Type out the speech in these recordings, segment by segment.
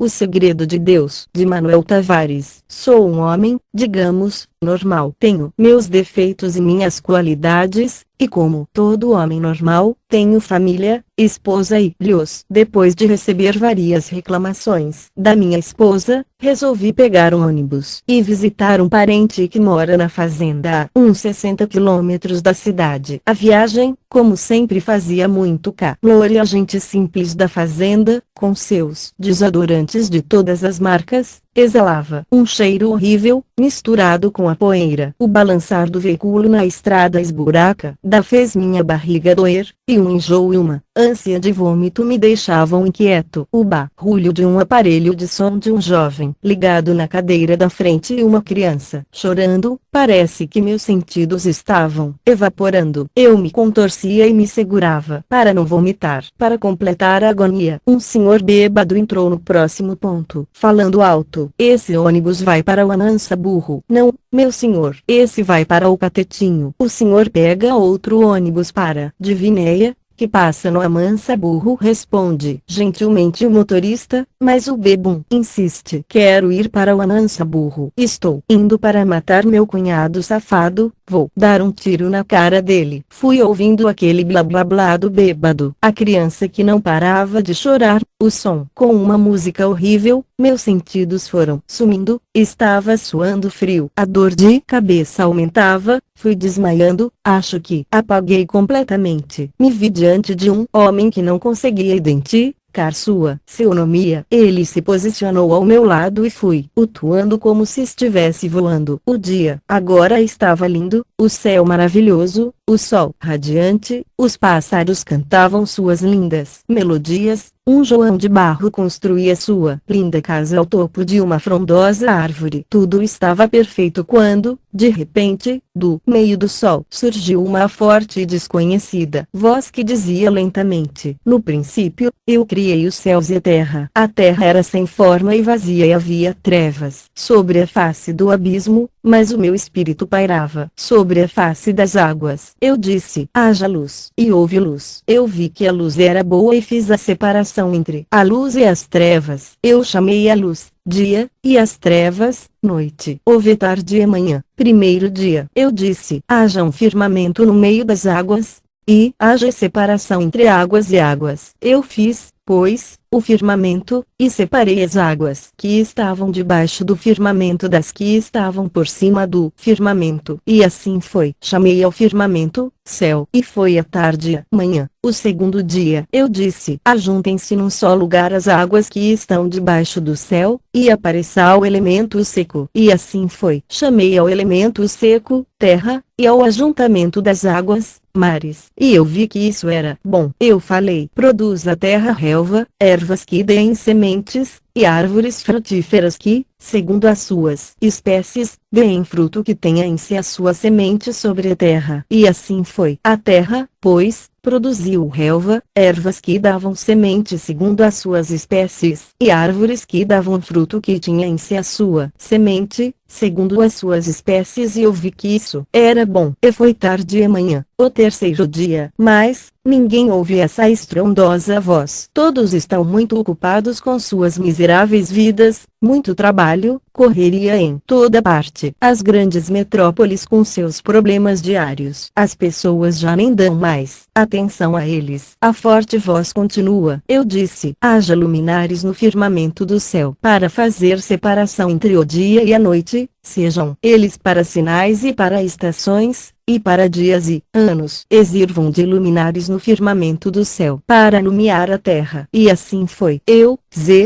O Segredo de Deus, de Manuel Tavares. Sou um homem, digamos, normal. Tenho meus defeitos e minhas qualidades, e como todo homem normal, tenho família, esposa e filhos. Depois de receber várias reclamações da minha esposa, resolvi pegar um ônibus e visitar um parente que mora na fazenda a uns 60 quilômetros da cidade. A viagem, como sempre, fazia muito calor e a gente simples da fazenda, com seus desodorantes de todas as marcas, exalava um cheiro horrível, misturado com a poeira. O balançar do veículo na estrada esburacada fez minha barriga doer, e um enjoo e uma ânsia de vômito me deixavam inquieto. O barulho de um aparelho de som de um jovem ligado na cadeira da frente e uma criança chorando, parece que meus sentidos estavam evaporando. Eu me contorcia e me segurava para não vomitar. Para completar a agonia, um senhor bêbado entrou no próximo ponto, falando alto: "Esse ônibus vai para o Amansaburro." "Não, meu senhor, esse vai para o Catetinho." "O senhor pega outro ônibus para Divinéia, que passa no Amansaburro", responde gentilmente o motorista, mas o bebum insiste: "Quero ir para o Amansaburro. Estou indo para matar meu cunhado safado, vou dar um tiro na cara dele." Fui ouvindo aquele blá blá blá do bêbado, a criança que não parava de chorar, o som com uma música horrível, meus sentidos foram sumindo, estava suando frio, a dor de cabeça aumentava, fui desmaiando, acho que apaguei completamente. Me vi diante de um homem que não conseguia identificar sua fisionomia. Ele se posicionou ao meu lado e fui flutuando como se estivesse voando. O dia agora estava lindo, o céu maravilhoso, o sol radiante, os pássaros cantavam suas lindas melodias. Um João de Barro construía sua linda casa ao topo de uma frondosa árvore. Tudo estava perfeito quando, de repente, do meio do sol surgiu uma forte e desconhecida voz que dizia lentamente: "No princípio, eu criei os céus e a terra." A terra era sem forma e vazia e havia trevas sobre a face do abismo, mas o meu espírito pairava sobre a face das águas. Eu disse: "Haja luz." E houve luz. Eu vi que a luz era boa e fiz a separação entre a luz e as trevas. Eu chamei a luz dia, e as trevas, noite. Houve tarde e manhã. Primeiro dia. Eu disse: "Haja um firmamento no meio das águas, e haja separação entre águas e águas." Eu fiz, pois, o firmamento, e separei as águas que estavam debaixo do firmamento das que estavam por cima do firmamento. E assim foi. Chamei ao firmamento céu. E foi a tarde e a manhã, o segundo dia. Eu disse: "Ajuntem-se num só lugar as águas que estão debaixo do céu, e apareça o elemento seco." E assim foi. Chamei ao elemento seco terra, e ao ajuntamento das águas mares. E eu vi que isso era bom. Eu falei: "Produz a terra relva, ervas que deem sementes, e árvores frutíferas que, segundo as suas espécies, deem fruto que tenha em si a sua semente sobre a terra." E assim foi. A terra, pois, produziu relva, ervas que davam semente segundo as suas espécies, e árvores que davam fruto que tinha em si a sua semente, segundo as suas espécies. E eu vi que isso era bom. E foi tarde e manhã, o terceiro dia. Mas ninguém ouve essa estrondosa voz. Todos estão muito ocupados com suas miseráveis vidas, muito trabalho, correria em toda parte. As grandes metrópoles com seus problemas diários. As pessoas já nem dão mais atenção a eles. A forte voz continua. Eu disse: "Haja luminares no firmamento do céu, para fazer separação entre o dia e a noite, sejam eles para sinais e para estações, e para dias e anos. E sirvam de luminares no firmamento do céu, para iluminar a terra." E assim foi. Eu,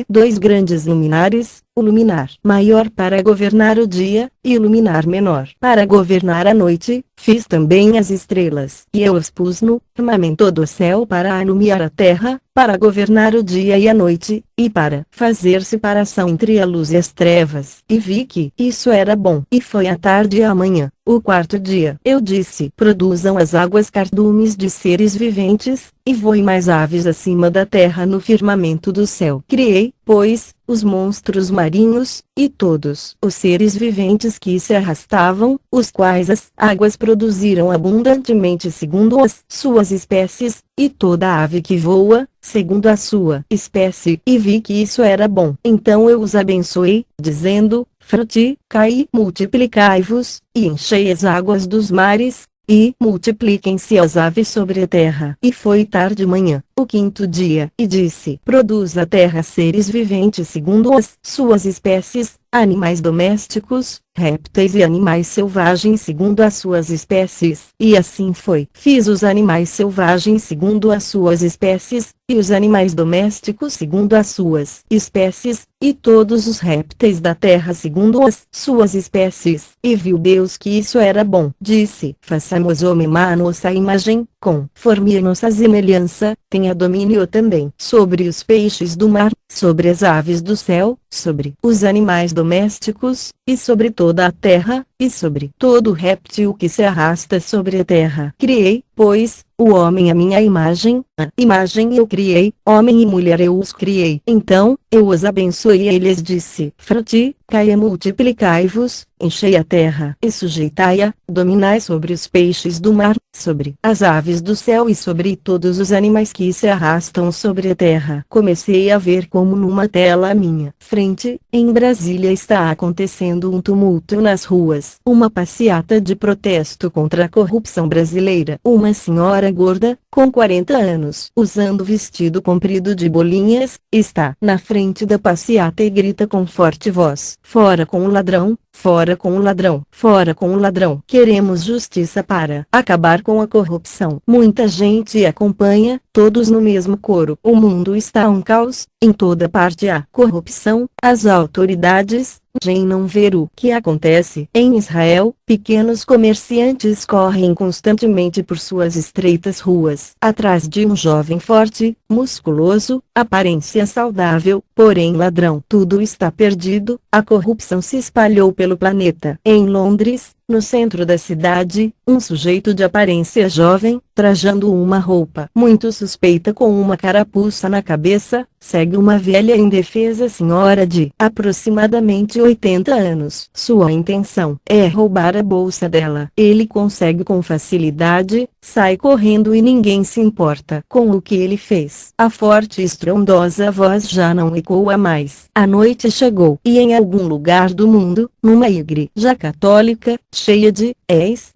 dois grandes luminares, o luminar maior para governar o dia, e o luminar menor para governar a noite. Fiz também as estrelas, e eu os pus no firmamento do céu para iluminar a terra, para governar o dia e a noite, e para fazer separação entre a luz e as trevas. E vi que isso era bom. E foi a tarde e a manhã, O quarto dia, eu disse: produzam as águas cardumes de seres viventes, e voem mais aves acima da terra no firmamento do céu. Criei, pois, os monstros marinhos, e todos os seres viventes que se arrastavam, os quais as águas produziram abundantemente segundo as suas espécies, e toda ave que voa, segundo a sua espécie. E vi que isso era bom. Então eu os abençoei, dizendo: frutificai, multiplicai-vos, e enchei as águas dos mares, e multipliquem-se as aves sobre a terra. E foi tarde manhã, o quinto dia, e disse: produz a terra seres viventes segundo as suas espécies, animais domésticos, répteis e animais selvagens segundo as suas espécies. E assim foi. Fiz os animais selvagens segundo as suas espécies, e os animais domésticos segundo as suas espécies, e todos os répteis da terra segundo as suas espécies. E viu Deus que isso era bom. Disse: façamos homem à nossa imagem, conforme a nossa semelhança, tenha domínio também sobre os peixes do mar, sobre as aves do céu, sobre os animais domésticos, e sobre toda a terra, e sobre todo réptil que se arrasta sobre a terra. Criei, pois, o homem à minha imagem, a imagem eu criei, homem e mulher eu os criei. Então, eu os abençoei e lhes disse: frutificai e multiplicai-vos, enchei a terra e sujeitai-a, dominai sobre os peixes do mar, sobre as aves do céu e sobre todos os animais que se arrastam sobre a terra. Comecei a ver como numa tela à minha frente, em Brasília está acontecendo um tumulto nas ruas. Uma passeata de protesto contra a corrupção brasileira. Uma senhora gorda, com 40 anos, usando vestido comprido de bolinhas, está na frente da passeata e grita com forte voz: fora com o ladrão! Fora com o ladrão! Fora com o ladrão! Queremos justiça para acabar com a corrupção. Muita gente acompanha, todos no mesmo coro. O mundo está um caos, em toda parte há corrupção, as autoridades não ver o que acontece em Israel. Pequenos comerciantes correm constantemente por suas estreitas ruas, atrás de um jovem forte, musculoso, aparência saudável, porém ladrão. Tudo está perdido, a corrupção se espalhou pelo planeta. Em Londres, no centro da cidade, um sujeito de aparência jovem, trajando uma roupa muito suspeita com uma carapuça na cabeça, segue uma velha indefesa senhora de aproximadamente 80 anos. Sua intenção é roubar a bolsa dela. Ele consegue com facilidade, sai correndo e ninguém se importa com o que ele fez. A forte e estrondosa voz já não ecoa mais. A noite chegou e em algum lugar do mundo, numa igreja católica, cheia de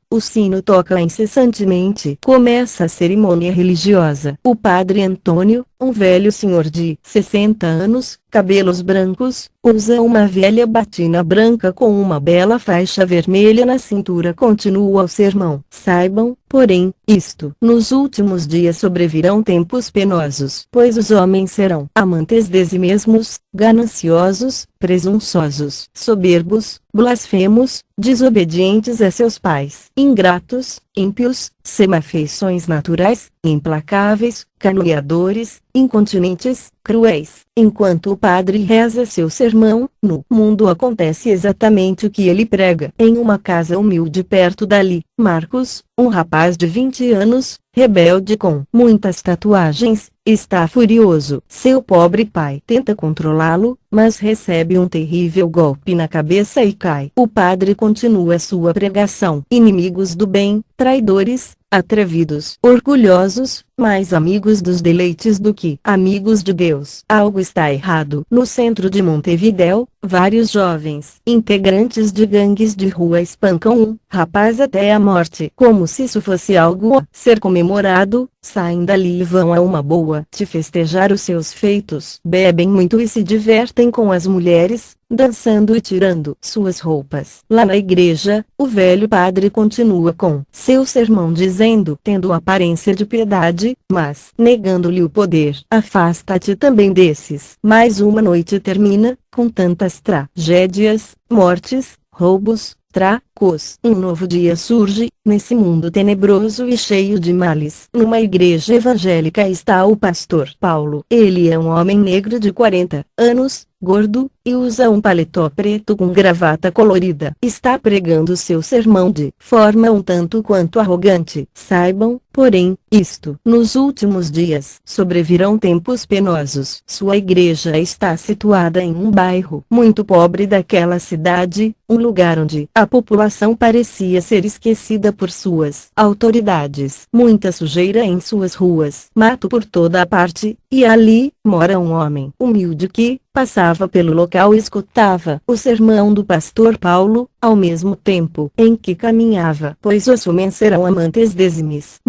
o sino toca incessantemente. Começa a cerimônia religiosa. O padre Antônio, um velho senhor de 60 anos, cabelos brancos, usa uma velha batina branca com uma bela faixa vermelha na cintura. Continua o sermão. Saibam, porém, isto: nos últimos dias sobrevirão tempos penosos, pois os homens serão amantes de si mesmos, gananciosos, presunçosos, soberbos, blasfemos, desobedientes a seus pais, ingratos, ímpios, sem afeições naturais, implacáveis, caluniadores, incontinentes, cruéis. Enquanto o padre reza seu sermão, no mundo acontece exatamente o que ele prega. Em uma casa humilde perto dali, Marcos, um rapaz de 20 anos, rebelde com muitas tatuagens, está furioso. Seu pobre pai tenta controlá-lo, mas recebe um terrível golpe na cabeça e cai. O padre continua sua pregação. Inimigos do bem, traidores, atrevidos, orgulhosos, mais amigos dos deleites do que amigos de Deus. Algo está errado. No centro de Montevidéu, vários jovens, integrantes de gangues de rua, espancam um rapaz até a morte. Como se isso fosse algo a ser comemorado, saem dali e vão a uma boa de festejar os seus feitos. Bebem muito e se divertem com as mulheres, dançando e tirando suas roupas. Lá na igreja, o velho padre continua com seu sermão dizendo, tendo aparência de piedade, mas negando-lhe o poder: afasta-te também desses. Mais uma noite termina, com tantas tragédias, mortes, roubos, tracos. Um novo dia surge, nesse mundo tenebroso e cheio de males. Numa igreja evangélica está o pastor Paulo. Ele é um homem negro de 40 anos, gordo, e usa um paletó preto com gravata colorida. Está pregando seu sermão de forma um tanto quanto arrogante. Saibam, porém, isto. Nos últimos dias sobrevirão tempos penosos. Sua igreja está situada em um bairro muito pobre daquela cidade, um lugar onde a população parecia ser esquecida por suas autoridades. Muita sujeira em suas ruas, mato por toda a parte, e ali mora um homem humilde que passava pelo local e escutava o sermão do pastor Paulo, ao mesmo tempo em que caminhava. Pois os homens serão amantes dízimos,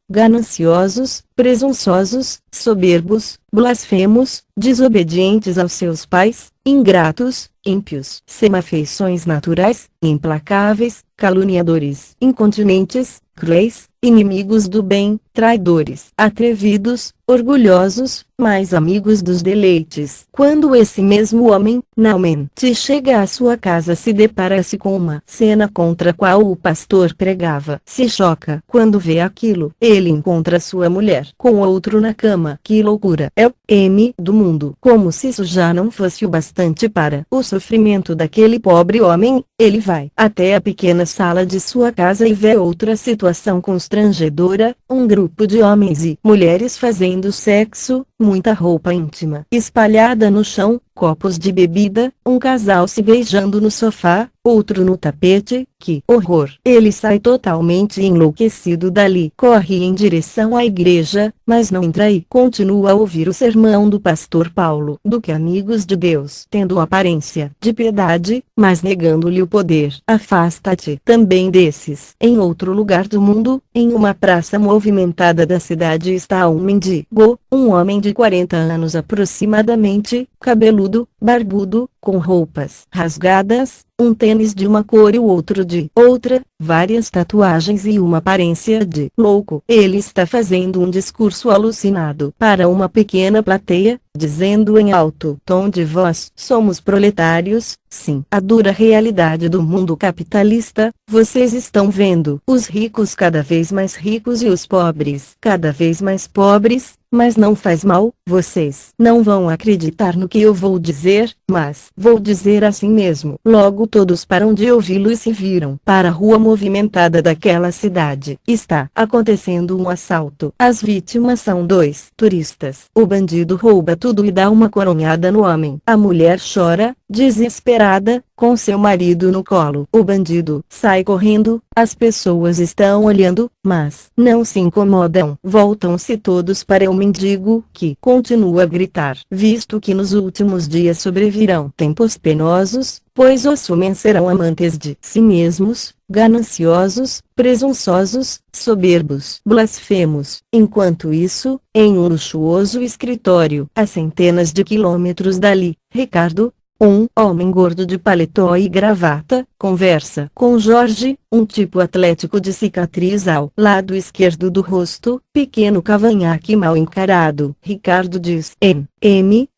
gananciosos, presunçosos, soberbos, blasfemos, desobedientes aos seus pais, ingratos, ímpios, sem afeições naturais, implacáveis, caluniadores, incontinentes, cruéis, inimigos do bem, traidores, atrevidos, orgulhosos, mais amigos dos deleites. Quando esse mesmo homem, finalmente chega à sua casa, se depara-se com uma cena contra a qual o pastor pregava. Se choca quando vê aquilo. Ele encontra sua mulher com outro na cama. Que loucura! É o M do mundo. Como se isso já não fosse o bastante para o sofrimento daquele pobre homem, ele vai até a pequena sala de sua casa e vê outra situação constrangedora, um grupo de homens e mulheres fazendo sexo, muita roupa íntima espalhada no chão, copos de bebida, um casal se beijando no sofá, outro no tapete. Que horror! Ele sai totalmente enlouquecido dali. Corre em direção à igreja, mas não entra e continua a ouvir o sermão do pastor Paulo. Do que amigos de Deus, tendo aparência de piedade, mas negando-lhe o poder. Afasta-te também desses. Em outro lugar do mundo, em uma praça movimentada da cidade, está um mendigo, um homem de 40 anos aproximadamente, cabeludo, barbudo, com roupas rasgadas, um tênis de uma cor e o outro de outra, várias tatuagens e uma aparência de louco. Ele está fazendo um discurso alucinado para uma pequena plateia, dizendo em alto tom de voz: somos proletários, sim. A dura realidade do mundo capitalista, vocês estão vendo os ricos cada vez mais ricos e os pobres cada vez mais pobres. Mas não faz mal, vocês não vão acreditar no que eu vou dizer, mas vou dizer assim mesmo. Logo todos param de ouvi-lo e se viram para a rua movimentada daquela cidade. Está acontecendo um assalto. As vítimas são dois turistas. O bandido rouba tudo e dá uma coronhada no homem. A mulher chora, desesperada, com seu marido no colo. O bandido sai correndo, as pessoas estão olhando, mas não se incomodam. Voltam-se todos para o mendigo, que continua a gritar. Visto que nos últimos dias sobrevirão tempos penosos, pois os homens serão amantes de si mesmos, gananciosos, presunçosos, soberbos, blasfemos. Enquanto isso, em um luxuoso escritório, a centenas de quilômetros dali, Ricardo, um homem gordo de paletó e gravata, conversa com Jorge, um tipo atlético de cicatriz ao lado esquerdo do rosto, pequeno cavanhaque mal encarado. Ricardo diz: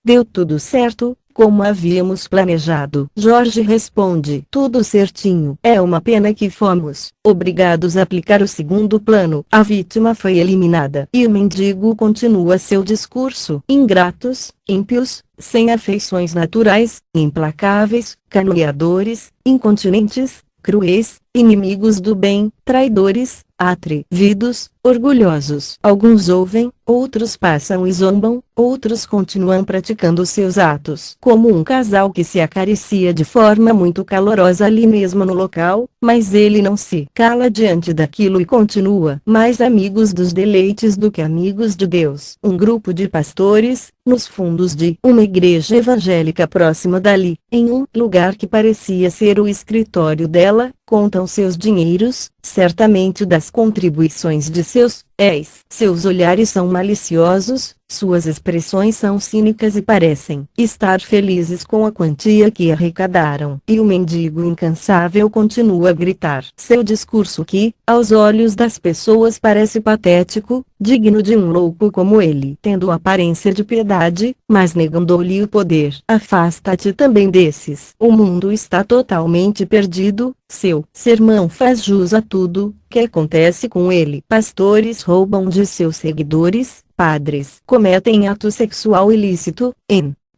deu tudo certo, como havíamos planejado. Jorge responde: tudo certinho. É uma pena que fomos obrigados a aplicar o segundo plano. A vítima foi eliminada. E o mendigo continua seu discurso: ingratos, ímpios, sem afeições naturais, implacáveis, caluniadores, incontinentes, cruéis, inimigos do bem, traidores, atrevidos, orgulhosos. Alguns ouvem, outros passam e zombam, outros continuam praticando seus atos. Como um casal que se acaricia de forma muito calorosa ali mesmo no local, mas ele não se cala diante daquilo e continua. Mais amigos dos deleites do que amigos de Deus. Um grupo de pastores, nos fundos de uma igreja evangélica próxima dali, em um lugar que parecia ser o escritório dela, contam seus dinheiros, certamente das contribuições de seus fiéis. Seus olhares são maliciosos, suas expressões são cínicas e parecem estar felizes com a quantia que arrecadaram. E o mendigo incansável continua a gritar. Seu discurso que, aos olhos das pessoas parece patético, digno de um louco como ele. Tendo aparência de piedade, mas negando-lhe o poder. Afasta-te também desses. O mundo está totalmente perdido. Seu sermão faz jus a tudo que acontece com ele. Pastores roubam de seus seguidores, padres cometem ato sexual ilícito,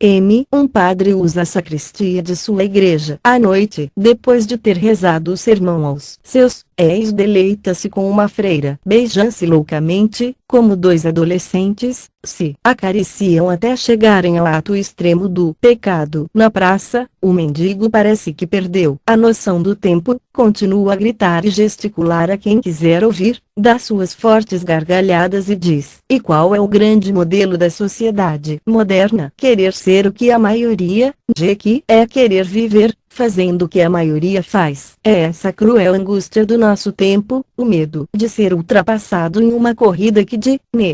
Um padre usa a sacristia de sua igreja. À noite, depois de ter rezado o sermão aos seus fiéis, deleita-se com uma freira. Beijam-se loucamente, como dois adolescentes, se acariciam até chegarem ao ato extremo do pecado. Na praça, o mendigo parece que perdeu a noção do tempo, continua a gritar e gesticular a quem quiser ouvir, dá suas fortes gargalhadas e diz: e qual é o grande modelo da sociedade moderna? Querer ser o que a maioria, que é querer viver, fazendo o que a maioria faz. É essa cruel angústia do nosso tempo, o medo de ser ultrapassado em uma corrida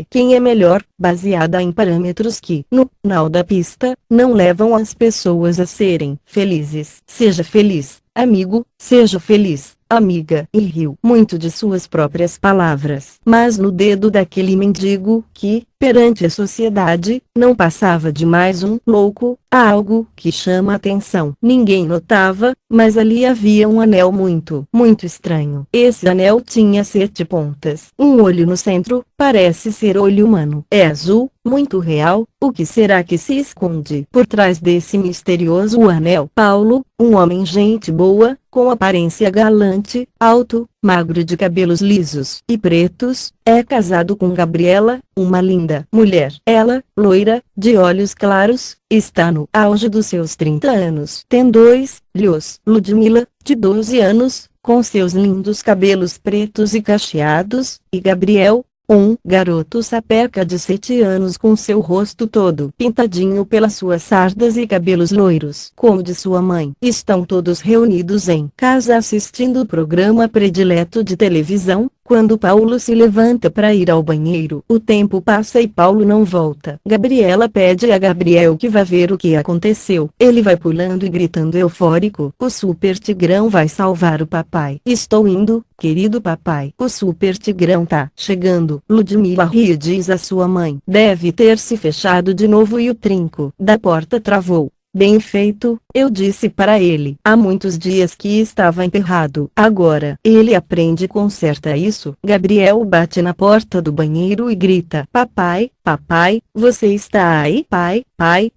quem é melhor, baseada em parâmetros que, no final da pista, não levam as pessoas a serem felizes. Seja feliz, amigo, seja feliz, amiga, e riu muito de suas próprias palavras. Mas no dedo daquele mendigo, que, perante a sociedade, não passava de mais um louco, há algo que chama a atenção. Ninguém notava, mas ali havia um anel muito estranho. Esse anel tinha 7 pontas. Um olho no centro, parece ser olho humano. É azul, muito real. O que será que se esconde por trás desse misterioso anel? Paulo, um homem gente boa, com aparência galante, alto, magro, de cabelos lisos e pretos, é casado com Gabriela, uma linda mulher. Ela, loira, de olhos claros, está no auge dos seus 30 anos. Tem 2 filhos. Ludmila, de 12 anos, com seus lindos cabelos pretos e cacheados, e Gabriel, um garoto sapeca de 7 anos, com seu rosto todo pintadinho pelas suas sardas e cabelos loiros, como de sua mãe. Estão todos reunidos em casa assistindo o programa predileto de televisão. Quando Paulo se levanta para ir ao banheiro, o tempo passa e Paulo não volta. Gabriela pede a Gabriel que vá ver o que aconteceu. Ele vai pulando e gritando eufórico: o Super Tigrão vai salvar o papai. Estou indo, querido papai. O Super Tigrão tá chegando. Ludmila ri e diz à sua mãe: deve ter se fechado de novo e o trinco da porta travou. Bem feito, eu disse para ele. Há muitos dias que estava emperrado. Agora ele aprende e conserta isso. Gabriel bate na porta do banheiro e grita: papai, papai, você está aí? Pai,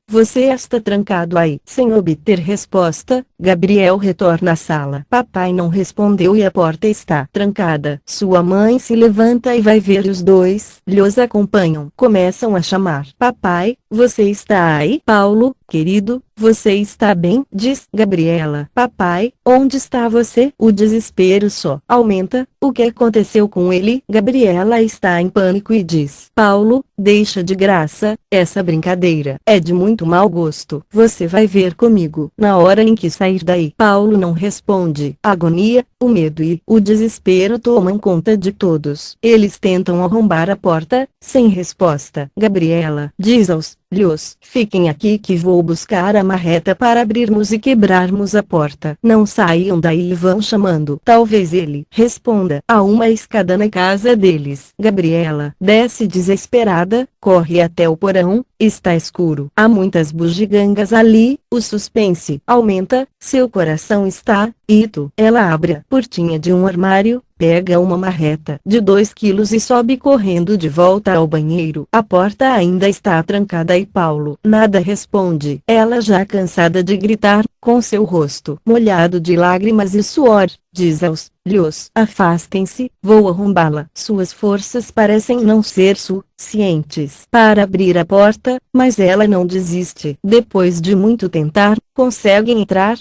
você está trancado aí. Sem obter resposta, Gabriel retorna à sala. Papai não respondeu e a porta está trancada. Sua mãe se levanta e vai ver, e os dois lhes acompanham. Começam a chamar: papai, você está aí? Paulo, querido, você está bem? Diz Gabriela. Papai, onde está você? O desespero só aumenta. O que aconteceu com ele? Gabriela está em pânico e diz: Paulo, deixa de graça, essa brincadeira é de muito mau gosto. Você vai ver comigo. Na hora em que sair daí. Paulo não responde. A agonia, o medo e o desespero tomam conta de todos. Eles tentam arrombar a porta, sem resposta. Gabriela diz aos filhos: fiquem aqui que vou buscar a marreta para abrirmos e quebrarmos a porta. Não saiam daí e vão chamando. Talvez ele responda. Há uma escada na casa deles. Gabriela desce desesperada, corre até o porão. Está escuro. Há muitas bugigangas ali. O suspense aumenta. Seu coração está ito. Ela abre a portinha de um armário, pega uma marreta de 2 quilos e sobe correndo de volta ao banheiro. A porta ainda está trancada e Paulo nada responde. Ela, já cansada de gritar, com seu rosto molhado de lágrimas e suor, diz aos filhos: afastem-se, vou arrombá-la. Suas forças parecem não ser suficientes para abrir a porta, mas ela não desiste. Depois de muito tentar, conseguem entrar.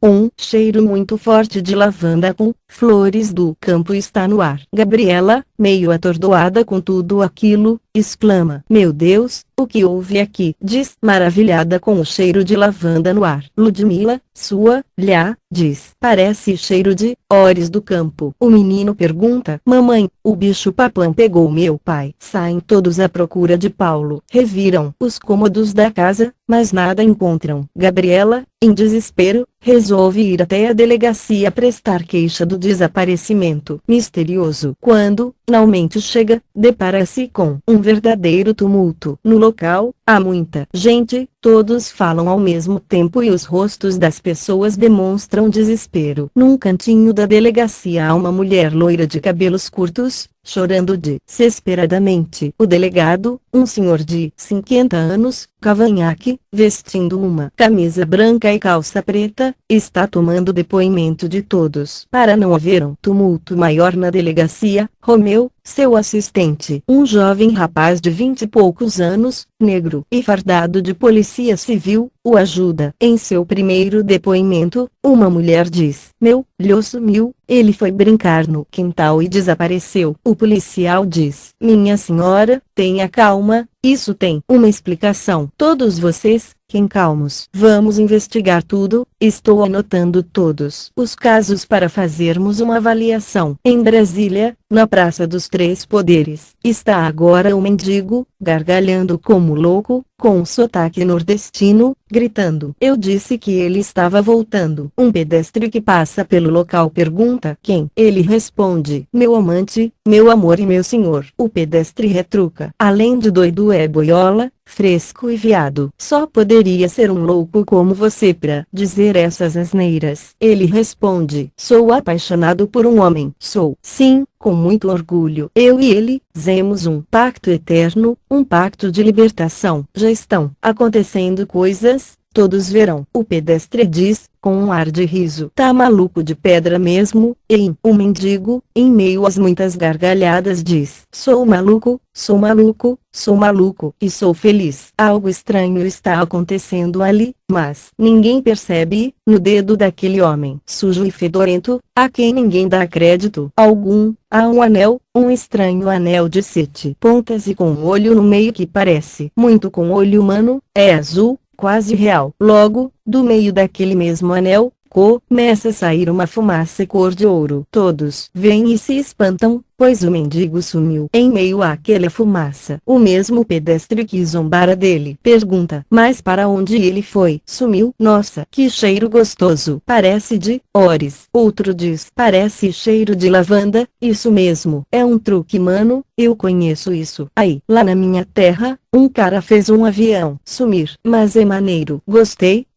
Um cheiro muito forte de lavanda com flores do campo está no ar. Gabriela, meio atordoada com tudo aquilo, exclama: meu Deus, o que houve aqui? Diz, maravilhada com o cheiro de lavanda no ar. Ludmila, sua lhá, diz: parece cheiro de ores do campo. O menino pergunta: mamãe, o bicho papão pegou meu pai. Saem todos à procura de Paulo. Reviram os cômodos da casa, mas nada encontram. Gabriela, em desespero, resolve ir até a delegacia prestar queixa do desaparecimento misterioso. Quando, finalmente chega, depara-se com um verdadeiro tumulto. No local, há muita gente, todos falam ao mesmo tempo e os rostos das pessoas demonstram desespero. Num cantinho da delegacia há uma mulher loira de cabelos curtos, chorando desesperadamente. O delegado, um senhor de 50 anos, cavanhaque, vestindo uma camisa branca e calça preta, está tomando depoimento de todos. Para não haver um tumulto maior na delegacia, Romeu, seu assistente, um jovem rapaz de 20 e poucos anos, negro e fardado de polícia civil, o ajuda. Em seu primeiro depoimento, uma mulher diz: "Meu filho sumiu, ele foi brincar no quintal e desapareceu." O policial diz: "Minha senhora, tenha calma, isso tem uma explicação. Todos vocês, fiquem calmos. Vamos investigar tudo, estou anotando todos os casos para fazermos uma avaliação." Em Brasília, na Praça dos Três Poderes, está agora um mendigo, gargalhando como louco, com um sotaque nordestino, gritando: "Eu disse que ele estava voltando." Um pedestre que passa pelo local pergunta: "Quem?" Ele responde: "Meu amante, meu amor e meu senhor." O pedestre retruca: "Além de doido é boiola, fresco e viado. Só poderia ser um louco como você pra dizer essas asneiras." Ele responde: "Sou apaixonado por um homem." "Sou." "Sim, com muito orgulho. Eu e ele, fizemos um pacto eterno, um pacto de libertação. Já estão acontecendo coisas, todos verão." O pedestre diz, com um ar de riso: "Tá maluco de pedra mesmo, hein?" O mendigo, em meio às muitas gargalhadas diz: sou maluco, sou maluco, sou maluco e sou feliz." Algo estranho está acontecendo ali, mas ninguém percebe. No dedo daquele homem sujo e fedorento, a quem ninguém dá crédito algum, há um anel, um estranho anel de 7 pontas e com um olho no meio que parece muito com olho humano, é azul, quase real. Logo, do meio daquele mesmo anel, começa a sair uma fumaça cor de ouro. Todos veem e se espantam, pois o mendigo sumiu. Em meio àquela fumaça, o mesmo pedestre que zombara dele pergunta: "Mas para onde ele foi?" "Sumiu." "Nossa, que cheiro gostoso. Parece de Ores." Outro diz: "Parece cheiro de lavanda." "Isso mesmo. É um truque, mano, eu conheço isso. Aí, lá na minha terra, um cara fez um avião sumir. Mas é maneiro." Gostei.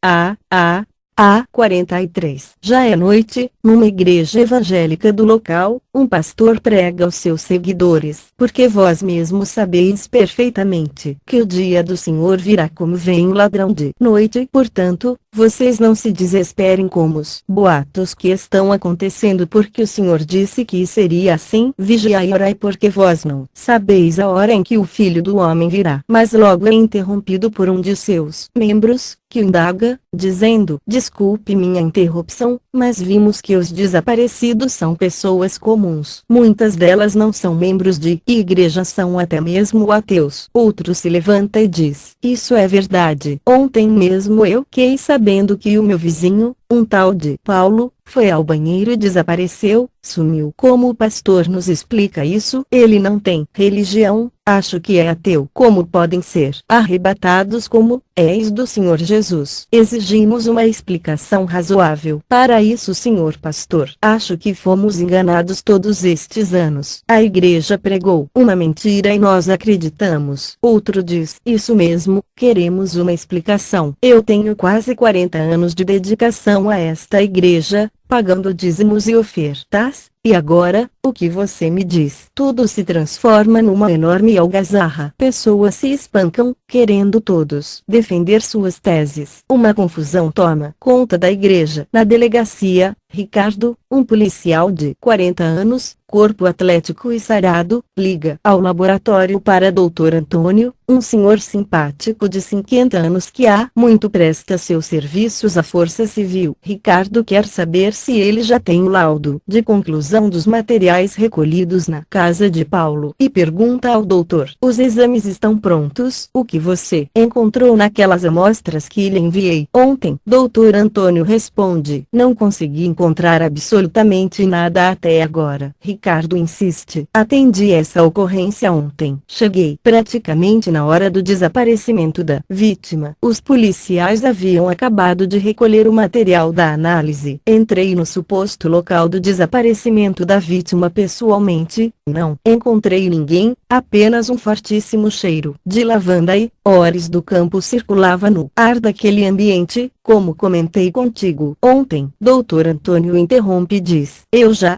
43. Já é noite, numa igreja evangélica do local, um pastor prega aos seus seguidores: "Porque vós mesmos sabeis perfeitamente que o dia do Senhor virá como vem o ladrão de noite. Portanto, vocês não se desesperem como os boatos que estão acontecendo, porque o Senhor disse que seria assim. Vigiai e orai, porque vós não sabeis a hora em que o Filho do Homem virá." Mas logo é interrompido por um de seus membros, que indaga, dizendo: "Desculpe minha interrupção, mas vimos que os desaparecidos são pessoas comuns. Muitas delas não são membros de igreja, são até mesmo ateus." Outro se levanta e diz: "Isso é verdade. Ontem mesmo eu fiquei sabendo que o meu vizinho, um tal de Paulo, foi ao banheiro e desapareceu, sumiu." Como o pastor nos explica isso? Ele não tem religião, acho que é ateu. Como podem ser arrebatados como és do Senhor Jesus? Exigimos uma explicação razoável para isso, senhor pastor. Acho que fomos enganados todos estes anos. A igreja pregou uma mentira e nós acreditamos. Outro diz: "Isso mesmo, queremos uma explicação. Eu tenho quase 40 anos de dedicação a esta igreja, pagando dízimos e ofertas, e agora, o que você me diz?" Tudo se transforma numa enorme algazarra. Pessoas se espancam, querendo todos defender suas teses. Uma confusão toma conta da igreja. Na delegacia, Ricardo, um policial de 40 anos, corpo atlético e sarado, liga ao laboratório para Dr. Antônio, um senhor simpático de 50 anos que há muito presta seus serviços à Força Civil. Ricardo quer saber se ele já tem o laudo de conclusão dos materiais recolhidos na casa de Paulo e pergunta ao doutor: "Os exames estão prontos? O que você encontrou naquelas amostras que lhe enviei ontem?" Dr. Antônio responde: "Não consegui encontrar absolutamente nada até agora." Ricardo insiste: "Atendi essa ocorrência ontem. Cheguei praticamente na hora do desaparecimento da vítima. Os policiais haviam acabado de recolher o material da análise. Entrei no suposto local do desaparecimento da vítima pessoalmente, não encontrei ninguém, apenas um fortíssimo cheiro de lavanda e odores do campo circulava no ar daquele ambiente, como comentei contigo ontem. Dr. Antônio interrompe e diz: eu já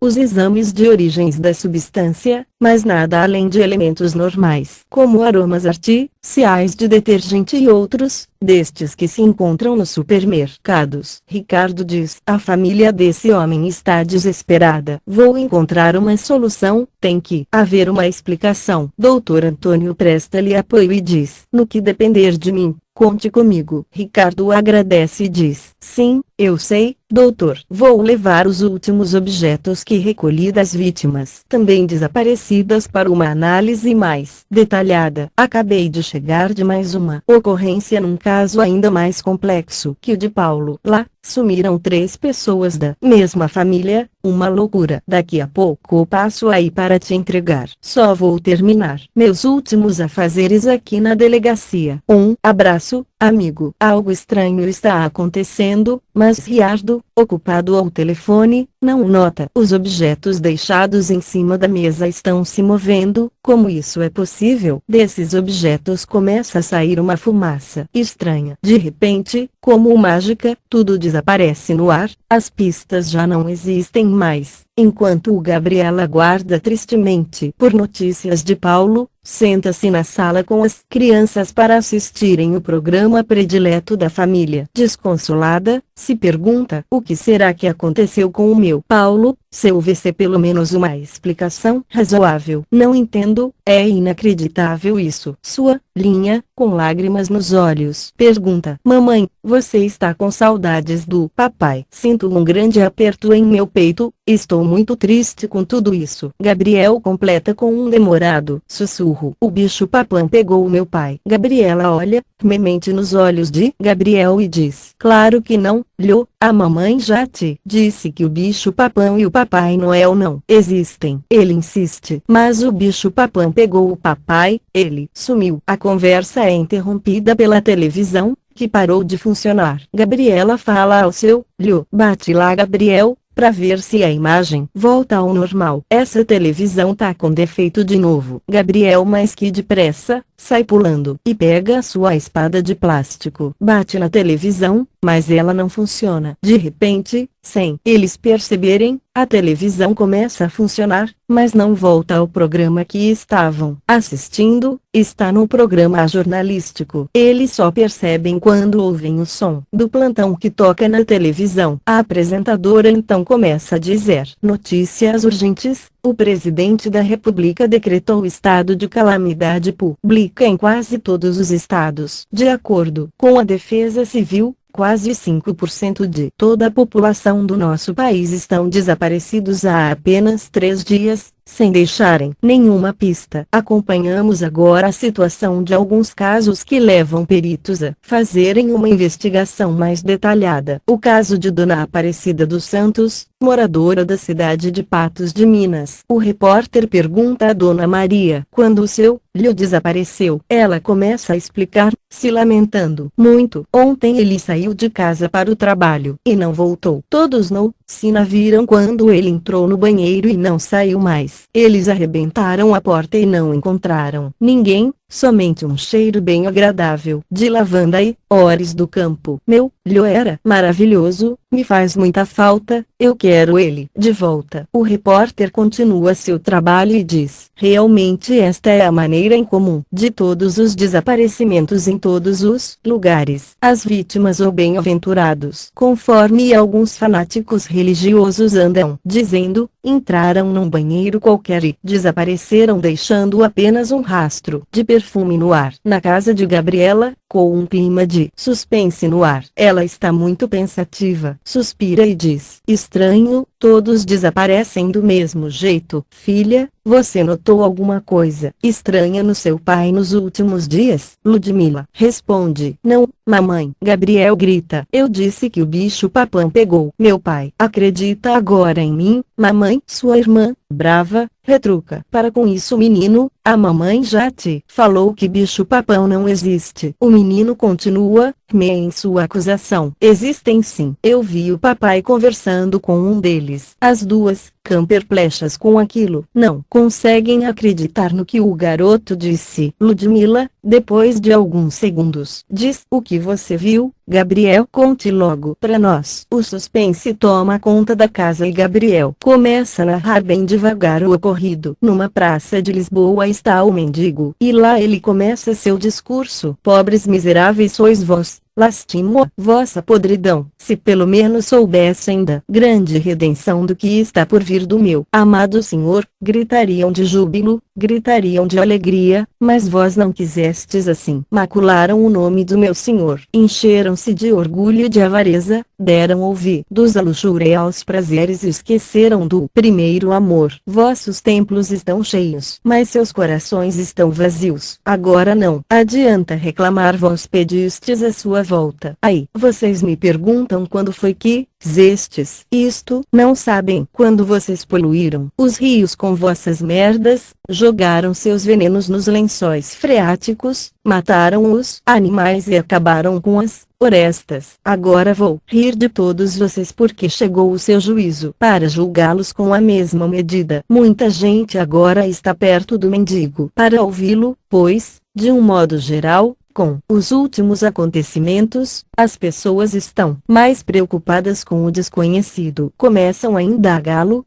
os exames de origens da substância, mas nada além de elementos normais, como aromas artificiais de detergente e outros, destes que se encontram nos supermercados. Ricardo diz: a família desse homem está desesperada. Vou encontrar uma solução, tem que haver uma explicação. Dr. Antônio presta-lhe apoio e diz: no que depender de mim, conte comigo. Ricardo agradece e diz: sim, eu sei, doutor. Vou levar os últimos objetos que recolhi das vítimas, também desaparecidas, para uma análise mais detalhada. Acabei de chegar de mais uma ocorrência num caso ainda mais complexo que o de Paulo. Lá, sumiram 3 pessoas da mesma família, uma loucura. Daqui a pouco passo aí para te entregar. Só vou terminar meus últimos afazeres aqui na delegacia. Um abraço, amigo. Algo estranho está acontecendo, mas Ricardo, ocupado ao telefone, não nota. Os objetos deixados em cima da mesa estão se movendo. Como isso é possível? Desses objetos começa a sair uma fumaça estranha. De repente, como mágica, tudo desaparece no ar, as pistas já não existem mais. Enquanto o Gabriela aguarda tristemente por notícias de Paulo, senta-se na sala com as crianças para assistirem o programa predileto da família. Desconsolada, se pergunta: o que será que aconteceu com o meu Paulo? Se houvesse pelo menos uma explicação razoável. Não entendo, é inacreditável isso. Sua linha, com lágrimas nos olhos, pergunta: mamãe, você está com saudades do papai? Sinto um grande aperto em meu peito, estou muito triste com tudo isso. Gabriel completa com um demorado sussurro: o bicho papão pegou o meu pai. Gabriela olha firmemente nos olhos de Gabriel e diz: claro que não, Lho, a mamãe já te disse que o bicho papão e o Papai Noel não existem. Ele insiste: mas o bicho papão pegou o papai, ele sumiu. A conversa é interrompida pela televisão, que parou de funcionar. Gabriela fala ao seu Lho: bate lá, Gabriel, para ver se a imagem volta ao normal. Essa televisão tá com defeito de novo. Gabriel, mais que depressa, sai pulando e pega sua espada de plástico. Bate na televisão, mas ela não funciona. De repente, sem eles perceberem, a televisão começa a funcionar, mas não volta ao programa que estavam assistindo. Está num programa jornalístico. Eles só percebem quando ouvem o som do plantão que toca na televisão. A apresentadora então começa a dizer: notícias urgentes. O presidente da República decretou estado de calamidade pública em quase todos os estados. De acordo com a Defesa Civil, quase 5% de toda a população do nosso país estão desaparecidos há apenas 3 dias, sem deixarem nenhuma pista. Acompanhamos agora a situação de alguns casos que levam peritos a fazerem uma investigação mais detalhada. O caso de Dona Aparecida dos Santos, moradora da cidade de Patos de Minas. O repórter pergunta a Dona Maria quando o seu Lho desapareceu. Ela começa a explicar, se lamentando muito. Ontem ele saiu de casa para o trabalho e não voltou. Todos no Sina viram quando ele entrou no banheiro e não saiu mais. Eles arrebentaram a porta e não encontraram ninguém, somente um cheiro bem agradável de lavanda e odores do campo. Meu Lho era maravilhoso, me faz muita falta, eu quero ele de volta. O repórter continua seu trabalho e diz: realmente esta é a maneira em comum de todos os desaparecimentos em todos os lugares. As vítimas ou bem-aventurados, conforme alguns fanáticos religiosos andam dizendo, entraram num banheiro qualquer e desapareceram, deixando apenas um rastro de perfume no ar. Na casa de Gabriela, com um clima de suspense no ar, ela está muito pensativa, suspira e diz: estranho, todos desaparecem do mesmo jeito. Filha, você notou alguma coisa estranha no seu pai nos últimos dias? Ludmila responde: não, mamãe. Gabriel grita: eu disse que o bicho papão pegou meu pai. Acredita agora em mim, mamãe? Sua irmã, brava, retruca: para com isso, menino, a mamãe já te falou que bicho papão não existe. O menino continua em sua acusação: existem sim. Eu vi o papai conversando com um deles. As duas ficam perplexas com aquilo. Não conseguem acreditar no que o garoto disse. Ludmila, depois de alguns segundos, diz: o que você viu, Gabriel? Conte logo pra nós. O suspense toma conta da casa e Gabriel começa a narrar bem devagar o ocorrido. Numa praça de Lisboa está o mendigo, e lá ele começa seu discurso: pobres miseráveis sois vós, lastimo a vossa podridão. Se pelo menos soubessem da grande redenção do que está por vir do meu amado Senhor, gritariam de júbilo, gritariam de alegria, mas vós não quisestes assim. Macularam o nome do meu Senhor, encheram-se de orgulho e de avareza, deram ouvidos à luxúria e aos prazeres e esqueceram do primeiro amor. Vossos templos estão cheios, mas seus corações estão vazios. Agora não adianta reclamar, vós pedistes a sua volta. Aí, vocês me perguntam quando foi que fizestes isto? Não sabem. Quando vocês poluíram os rios com vossas merdas, jogaram seus venenos nos lençóis freáticos, mataram os animais e acabaram com as florestas. Agora vou rir de todos vocês porque chegou o seu juízo para julgá-los com a mesma medida. Muita gente agora está perto do mendigo para ouvi-lo, pois, de um modo geral, com os últimos acontecimentos, as pessoas estão mais preocupadas com o desconhecido. Começam a indagá-lo,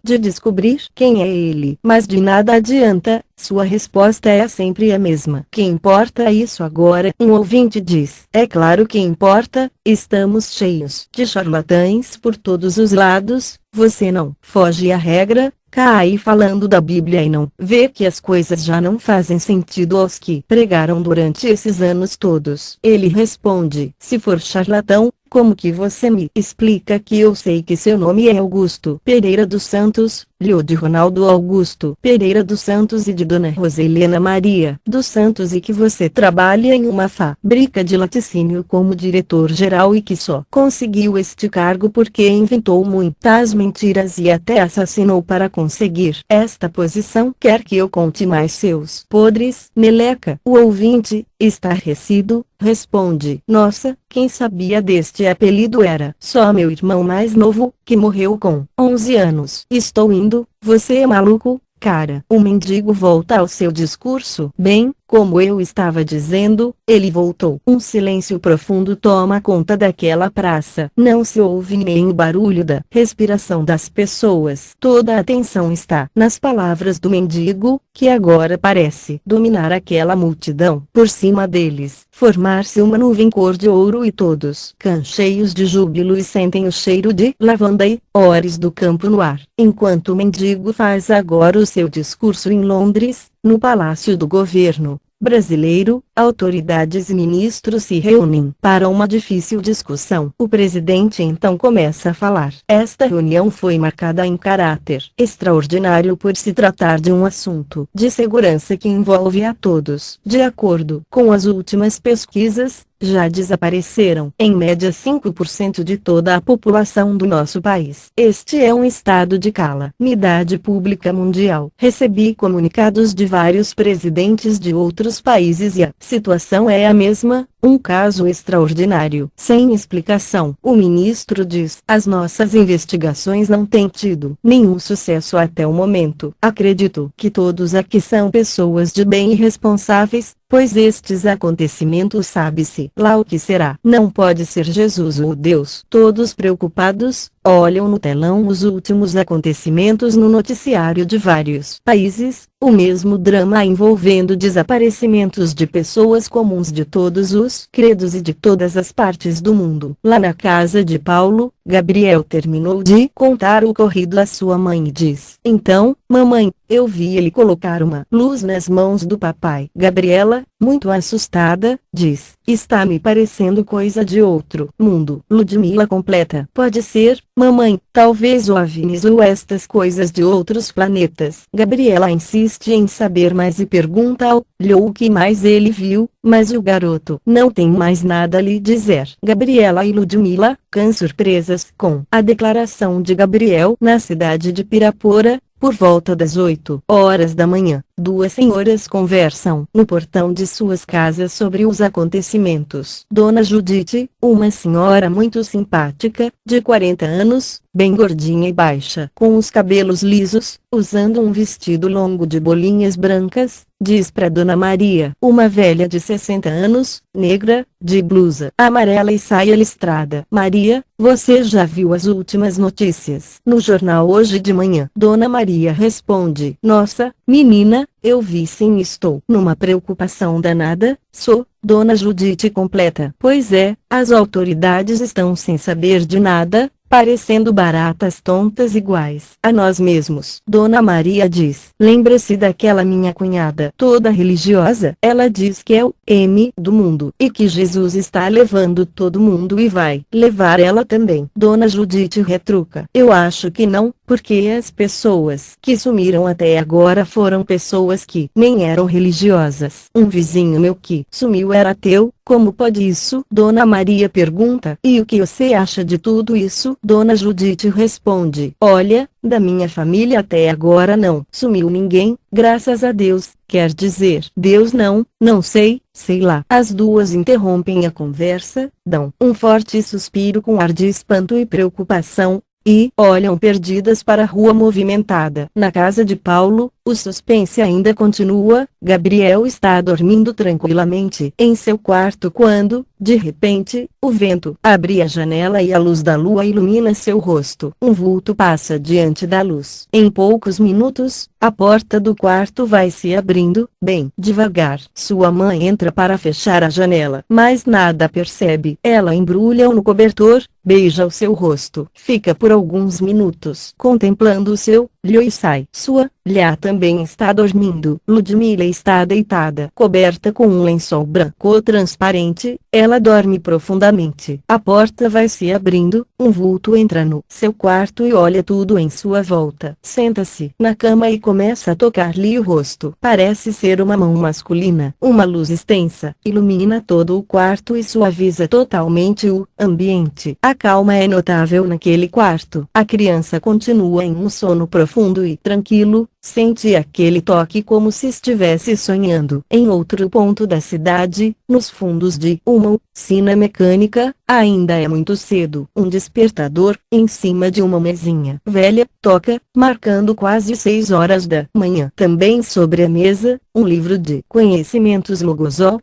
de descobrir quem é ele. Mas de nada adianta, sua resposta é sempre a mesma. Que importa isso agora? Um ouvinte diz. É claro que importa, estamos cheios de charlatães por todos os lados, você não foge à regra. Cai falando da Bíblia e não vê que as coisas já não fazem sentido aos que pregaram durante esses anos todos. Ele responde: se for charlatão, como que você me explica que eu sei que seu nome é Augusto Pereira dos Santos, filho de Ronaldo Augusto Pereira dos Santos e de Dona Roselena Maria dos Santos, e que você trabalha em uma fábrica de laticínio como diretor-geral e que só conseguiu este cargo porque inventou muitas mentiras e até assassinou para conseguir esta posição? Quer que eu conte mais seus podres? Meleca, o ouvinte, estarrecido, responde: nossa, quem sabia deste apelido era só meu irmão mais novo, que morreu com 11 anos. Estou indo, você é maluco, cara? O mendigo volta ao seu discurso. Bem, como eu estava dizendo, ele voltou. Um silêncio profundo toma conta daquela praça. Não se ouve nem o barulho da respiração das pessoas. Toda a atenção está nas palavras do mendigo, que agora parece dominar aquela multidão. Por cima deles, formar-se uma nuvem cor de ouro e todos cheios de júbilo e sentem o cheiro de lavanda e ores do campo no ar. Enquanto o mendigo faz agora o seu discurso em Londres, no Palácio do Governo brasileiro, autoridades e ministros se reúnem para uma difícil discussão. O presidente então começa a falar. Esta reunião foi marcada em caráter extraordinário por se tratar de um assunto de segurança que envolve a todos. De acordo com as últimas pesquisas, já desapareceram, em média, 5% de toda a população do nosso país. Este é um estado de calamidade pública mundial. Recebi comunicados de vários presidentes de outros países e a situação é a mesma. Um caso extraordinário. Sem explicação. O ministro diz: as nossas investigações não têm tido nenhum sucesso até o momento. Acredito que todos aqui são pessoas de bem e responsáveis, pois estes acontecimentos sabe-se lá o que será. Não pode ser Jesus ou Deus. Todos preocupados, olham no telão os últimos acontecimentos no noticiário de vários países, o mesmo drama envolvendo desaparecimentos de pessoas comuns de todos os credos e de todas as partes do mundo. Lá na casa de Paulo, Gabriel terminou de contar o ocorrido à sua mãe e diz: então, mamãe, eu vi ele colocar uma luz nas mãos do papai. Gabriela, muito assustada, diz: está me parecendo coisa de outro mundo. Ludmila completa: pode ser, mamãe, talvez OVNIs ou estas coisas de outros planetas. Gabriela insiste em saber mais e pergunta ao Lho o que mais ele viu, mas o garoto não tem mais nada a lhe dizer. Gabriela e Ludmila ficam surpresas com a declaração de Gabriel. Na cidade de Pirapora, por volta das 8 horas da manhã, Duas senhoras conversam no portão de suas casas sobre os acontecimentos. Dona Judite, uma senhora muito simpática, de 40 anos, bem gordinha e baixa, com os cabelos lisos, usando um vestido longo de bolinhas brancas, diz para Dona Maria, uma velha de 60 anos, negra, de blusa amarela e saia listrada. Maria, você já viu as últimas notícias no jornal hoje de manhã? Dona Maria responde, nossa, menina, eu vi sim, estou numa preocupação danada, sou. Dona Judite completa, pois é, as autoridades estão sem saber de nada, parecendo baratas tontas iguais a nós mesmos. Dona Maria diz, lembra-se daquela minha cunhada toda religiosa? Ela diz que é o M do mundo e que Jesus está levando todo mundo e vai levar ela também. Dona Judite retruca, eu acho que não, porque as pessoas que sumiram até agora foram pessoas que nem eram religiosas. Um vizinho meu que sumiu era ateu. Como pode isso? Dona Maria pergunta, e o que você acha de tudo isso? Dona Judite responde, olha, da minha família até agora não sumiu ninguém, graças a Deus, quer dizer, Deus não sei, sei lá. As duas interrompem a conversa, dão um forte suspiro com ar de espanto e preocupação, e olham perdidas para a rua movimentada. Na casa de Paulo, o suspense ainda continua. Gabriel está dormindo tranquilamente em seu quarto quando, de repente, o vento abre a janela e a luz da lua ilumina seu rosto. Um vulto passa diante da luz. Em poucos minutos, a porta do quarto vai se abrindo, bem devagar. Sua mãe entra para fechar a janela, mas nada percebe. Ela embrulha-o no cobertor, beija o seu rosto. Fica por alguns minutos contemplando o seu olho e sai. Sua Lhá também está dormindo. Ludmila está deitada, coberta com um lençol branco transparente. Ela dorme profundamente. A porta vai se abrindo, um vulto entra no seu quarto e olha tudo em sua volta. Senta-se na cama e começa a tocar-lhe o rosto. Parece ser uma mão masculina. Uma luz extensa ilumina todo o quarto e suaviza totalmente o ambiente. A calma é notável naquele quarto. A criança continua em um sono profundo e tranquilo. Sente aquele toque como se estivesse sonhando. Em outro ponto da cidade, nos fundos de uma usina mecânica, ainda é muito cedo. Um despertador, em cima de uma mesinha velha, toca, marcando quase 6 horas da manhã. Também sobre a mesa, um livro de conhecimentos Logosó,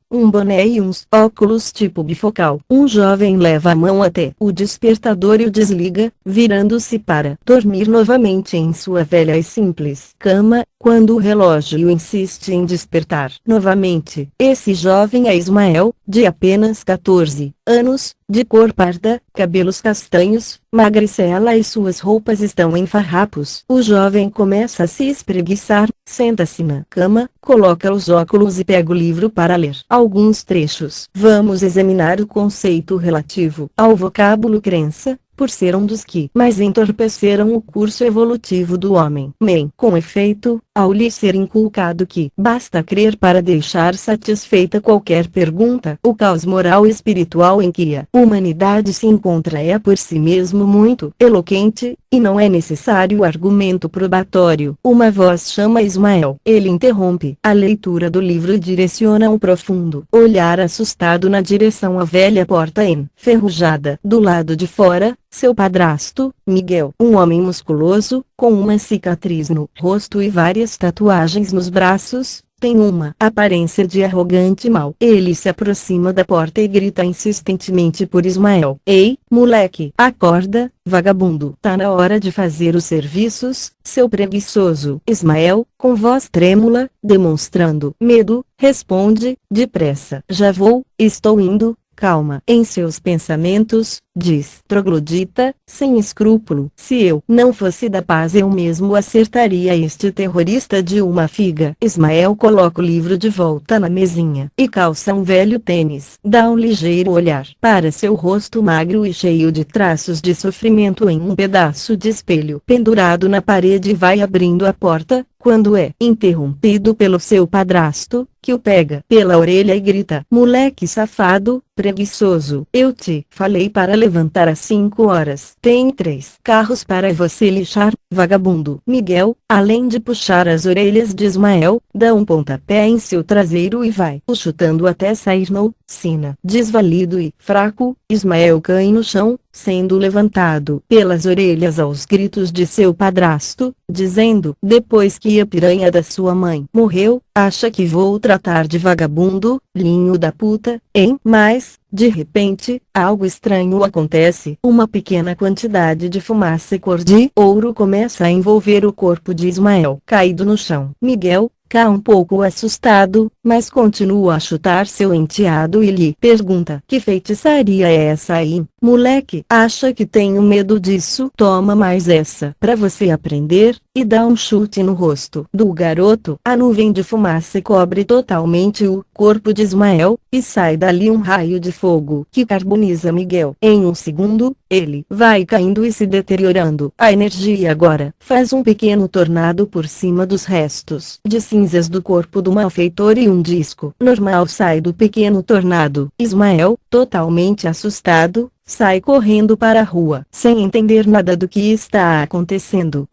um boné e uns óculos tipo bifocal. Um jovem leva a mão até o despertador e o desliga, virando-se para dormir novamente em sua velha e simples cama, quando o relógio insiste em despertar novamente. Esse jovem é Ismael, de apenas 14 anos, de cor parda, cabelos castanhos, magricela e suas roupas estão em farrapos. O jovem começa a se espreguiçar, senta-se na cama, coloca os óculos e pega o livro para ler alguns trechos. Vamos examinar o conceito relativo ao vocábulo crença, por ser um dos que mais entorpeceram o curso evolutivo do homem. Com efeito, ao lhe ser inculcado que basta crer para deixar satisfeita qualquer pergunta, o caos moral e espiritual em que a humanidade se encontra é por si mesmo muito eloquente, e não é necessário argumento probatório. Uma voz chama Ismael. Ele interrompe a leitura do livro e direciona um profundo olhar assustado na direção à velha porta enferrujada. Do lado de fora, seu padrasto, Miguel, um homem musculoso, com uma cicatriz no rosto e várias tatuagens nos braços, tem uma aparência de arrogante mal. Ele se aproxima da porta e grita insistentemente por Ismael. Ei, moleque, acorda, vagabundo. Tá na hora de fazer os serviços, seu preguiçoso. Ismael, com voz trêmula, demonstrando medo, responde, depressa. Já vou, estou indo. Calma. Em seus pensamentos, diz troglodita, sem escrúpulo. Se eu não fosse da paz eu mesmo acertaria este terrorista de uma figa. Ismael coloca o livro de volta na mesinha e calça um velho tênis. Dá um ligeiro olhar para seu rosto magro e cheio de traços de sofrimento em um pedaço de espelho pendurado na parede e vai abrindo a porta. quando é interrompido pelo seu padrasto, que o pega pela orelha e grita: moleque safado, preguiçoso. Eu te falei para levantar às 5 horas. Tem 3 carros para você lixar, vagabundo. Miguel, além de puxar as orelhas de Ismael, dá um pontapé em seu traseiro e vai o chutando até sair no sina. Desvalido e fraco, Ismael cai no chão, sendo levantado pelas orelhas aos gritos de seu padrasto, dizendo: depois que a piranha da sua mãe morreu, acha que vou tratar de vagabundo, linho da puta, hein? Mas, de repente, algo estranho acontece. Uma pequena quantidade de fumaça cor de ouro começa a envolver o corpo de Ismael, caído no chão. Miguel, cá um pouco assustado, mas continua a chutar seu enteado e lhe pergunta: que feitiçaria é essa aí, moleque? Acha que tenho medo disso? Toma mais essa pra você aprender, e dá um chute no rosto do garoto. A nuvem de fumaça cobre totalmente o corpo de Ismael, e sai dali um raio de fogo que carboniza Miguel. Em um segundo, ele vai caindo e se deteriorando. A energia agora faz um pequeno tornado por cima dos restos de cinzas do corpo do malfeitor e um disco normal sai do pequeno tornado. Ismael, totalmente assustado, sai correndo para a rua, sem entender nada do que está acontecendo.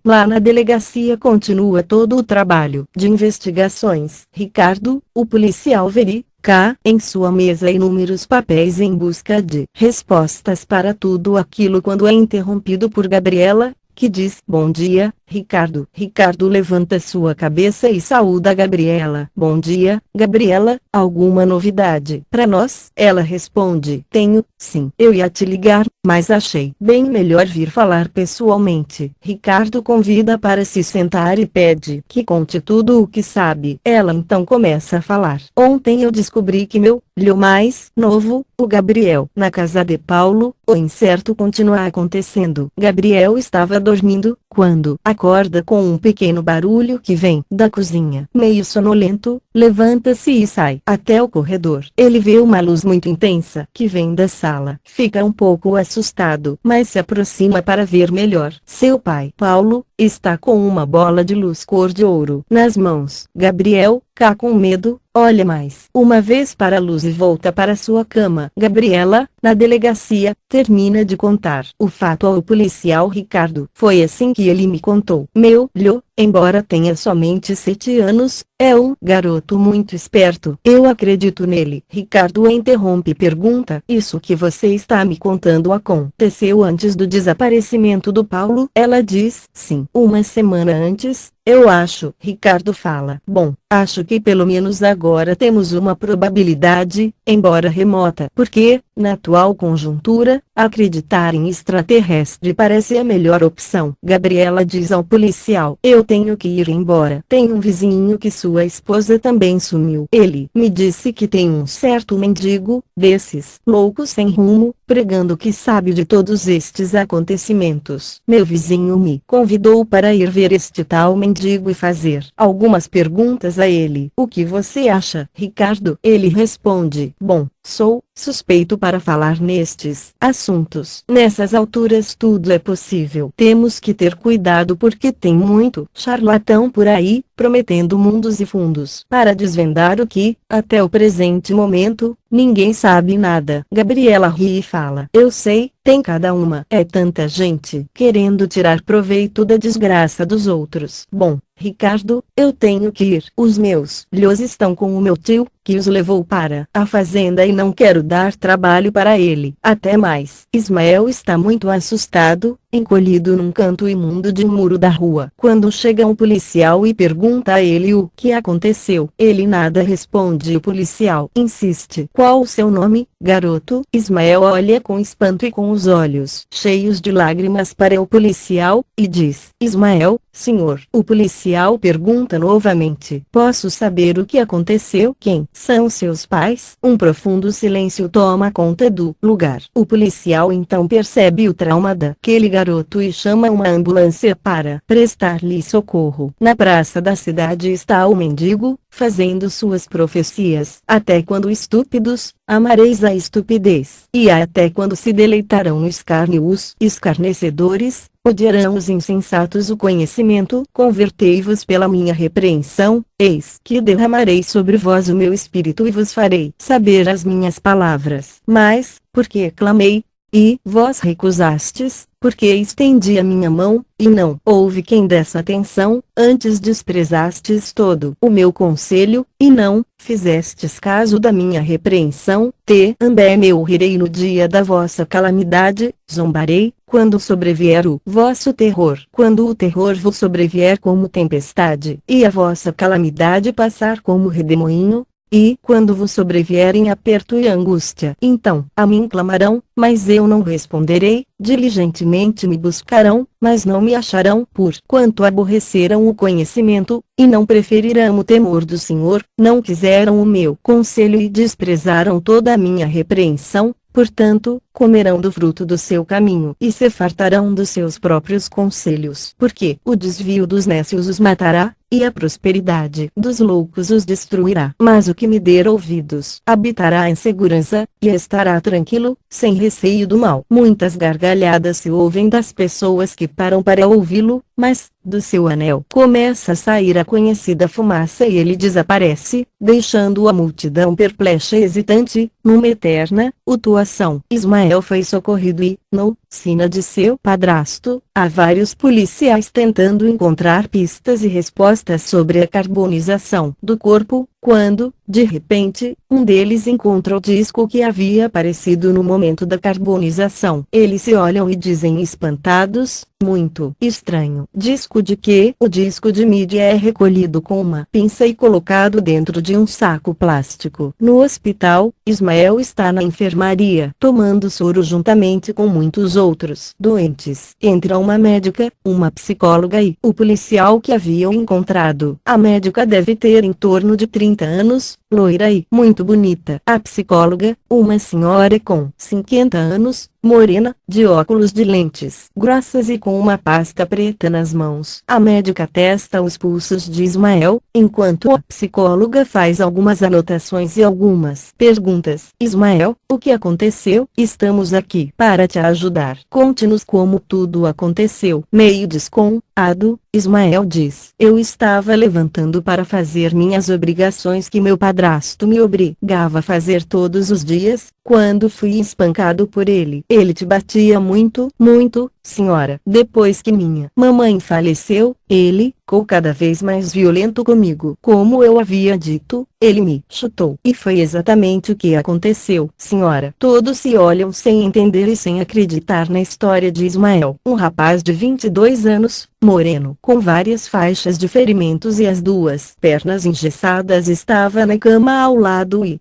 Lá na delegacia continua todo o trabalho de investigações. Ricardo, o policial verifica em sua mesa inúmeros papéis em busca de respostas para tudo aquilo quando é interrompido por Gabriela, que diz: bom dia, Ricardo. Ricardo levanta sua cabeça e saúda Gabriela. Bom dia, Gabriela, alguma novidade para nós? Ela responde: tenho, sim. Eu ia te ligar, mas achei bem melhor vir falar pessoalmente. Ricardo convida para se sentar e pede que conte tudo o que sabe. Ela então começa a falar. Ontem eu descobri que meu filho mais novo, o Gabriel, na casa de Paulo, o incerto continua acontecendo. Gabriel estava dormindo, quando acorda com um pequeno barulho que vem da cozinha. Meio sonolento, levanta-se e sai até o corredor. Ele vê uma luz muito intensa que vem da sala. Fica um pouco assustado, mas se aproxima para ver melhor. Seu pai, Paulo, está com uma bola de luz cor de ouro nas mãos. Gabriel, cá com medo, olha mais uma vez para a luz e volta para sua cama. Gabriela, na delegacia, termina de contar o fato ao policial Ricardo. Foi assim que ele me contou. Meu filho, embora tenha somente 7 anos, é um garoto muito esperto. Eu acredito nele. Ricardo interrompe e pergunta: isso que você está me contando aconteceu antes do desaparecimento do Paulo? Ela diz: sim. Uma semana antes, eu acho. Ricardo fala: bom, acho que pelo menos agora temos uma probabilidade, embora remota. Porque, na atual conjuntura, acreditar em extraterrestre parece a melhor opção. Gabriela diz ao policial: eu tenho que ir embora. Tem um vizinho que sua esposa também sumiu. Ele me disse que tem um certo mendigo, desses loucos sem rumo, pregando que sabe de todos estes acontecimentos. Meu vizinho me convidou para ir ver este tal mendigo e fazer algumas perguntas a ele. O que você acha, Ricardo? Ele responde: bom, sou suspeito para falar nestes assuntos. Nessas alturas tudo é possível. Temos que ter cuidado porque tem muito charlatão por aí, prometendo mundos e fundos para desvendar o que, até o presente momento, ninguém sabe nada. Gabriela ri e fala: eu sei, tem cada uma. É tanta gente querendo tirar proveito da desgraça dos outros. Bom, Ricardo, eu tenho que ir. Os meus filhos estão com o meu tio, que os levou para a fazenda e não quero dar trabalho para ele. Até mais. Ismael está muito assustado, encolhido num canto imundo de um muro da rua. Quando chega um policial e pergunta a ele o que aconteceu, ele nada responde. O policial insiste: qual o seu nome, garoto? Ismael olha com espanto e com os olhos cheios de lágrimas para o policial, e diz: Ismael, senhor. O policial pergunta novamente: posso saber o que aconteceu? Quem são seus pais? Um profundo silêncio toma conta do lugar. O policial então percebe o trauma daquele garoto e chama uma ambulância para prestar-lhe socorro. Na praça da cidade está o mendigo, fazendo suas profecias. Até quando estúpidos, amareis a estupidez. E até quando se deleitarão no escárnio os escarnecedores, odiarão os insensatos o conhecimento. Convertei-vos pela minha repreensão, eis que derramarei sobre vós o meu espírito e vos farei saber as minhas palavras. Mas, porque clamei, e vós recusastes, porque estendi a minha mão, e não houve quem desse atenção, antes desprezastes todo o meu conselho, e não fizestes caso da minha repreensão. Também eu rirei no dia da vossa calamidade, zombarei, quando sobrevier o vosso terror. Quando o terror vos sobrevier como tempestade, e a vossa calamidade passar como redemoinho, e quando vos sobrevierem aperto e angústia, então a mim clamarão, mas eu não responderei. Diligentemente me buscarão, mas não me acharão. Porquanto aborreceram o conhecimento, e não preferirão o temor do Senhor, não quiseram o meu conselho e desprezaram toda a minha repreensão. Portanto, comerão do fruto do seu caminho e se fartarão dos seus próprios conselhos. Porque o desvio dos nécios os matará, e a prosperidade dos loucos os destruirá. Mas o que me der ouvidos habitará em segurança, e estará tranquilo, sem receio do mal. Muitas gargalhadas se ouvem das pessoas que param para ouvi-lo, mas, do seu anel começa a sair a conhecida fumaça e ele desaparece, deixando a multidão perplexa e hesitante, numa eterna utuação. Ismael foi socorrido e, no sina de seu padrasto, há vários policiais tentando encontrar pistas e respostas sobre a carbonização do corpo, quando, de repente, um deles encontra o disco que havia aparecido no momento da carbonização. Eles se olham e dizem espantados, muito estranho. Disco de quê? O disco de mídia é recolhido com uma pinça e colocado dentro de um saco plástico. No hospital, Ismael está na enfermaria, tomando soro juntamente com muitos outros doentes. Entra uma médica, uma psicóloga e o policial que haviam encontrado. A médica deve ter em torno de 30 anos, loira e muito bonita. A psicóloga, uma senhora com 50 anos, morena, de óculos de lentes grossas e com uma pasta preta nas mãos. A médica testa os pulsos de Ismael, enquanto a psicóloga faz algumas anotações e algumas perguntas. Ismael, o que aconteceu? Estamos aqui para te ajudar. Conte-nos como tudo aconteceu. Meio desconfiado, Ismael diz: eu estava levantando para fazer minhas obrigações que meu padrasto me obrigava a fazer todos os dias, quando fui espancado por ele. Ele te batia muito, muito, senhora. Depois que minha mamãe faleceu, ele ficou cada vez mais violento comigo. Como eu havia dito, ele me chutou. E foi exatamente o que aconteceu, senhora. Todos se olham sem entender e sem acreditar na história de Ismael. Um rapaz de 22 anos, moreno, com várias faixas de ferimentos e as duas pernas engessadas, estava na cama ao lado e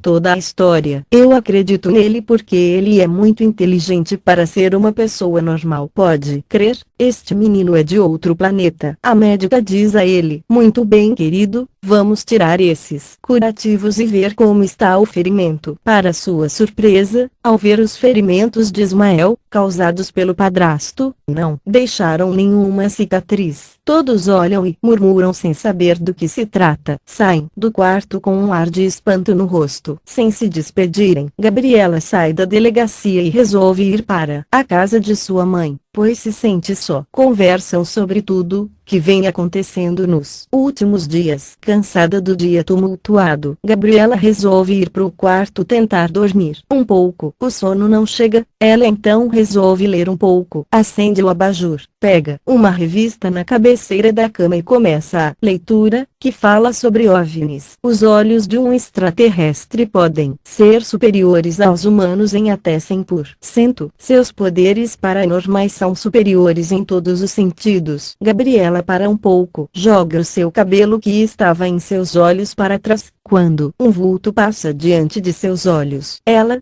toda a história. Eu acredito nele porque ele é muito inteligente para ser uma pessoa normal. Pode crer, este menino é de outro planeta. A médica diz a ele: muito bem, querido, vamos tirar esses curativos e ver como está o ferimento. Para sua surpresa, ao ver os ferimentos de Ismael, causados pelo padrasto, não deixaram nenhuma cicatriz. Todos olham e murmuram sem saber do que se trata. Saem do quarto com um ar de espanto no rosto. Sem se despedirem, Gabriela sai da delegacia e resolve ir para a casa de sua mãe, pois se sente só. Conversam sobre tudo que vem acontecendo nos últimos dias. Cansada do dia tumultuado, Gabriela resolve ir pro quarto tentar dormir um pouco. O sono não chega, ela então resolve ler um pouco. Acende o abajur, pega uma revista na cabeceira da cama e começa a leitura, que fala sobre OVNIs. Os olhos de um extraterrestre podem ser superiores aos humanos em até 100%. Seus poderes paranormais são superiores em todos os sentidos. Gabriela para um pouco, joga o seu cabelo que estava em seus olhos para trás, quando um vulto passa diante de seus olhos. Ela,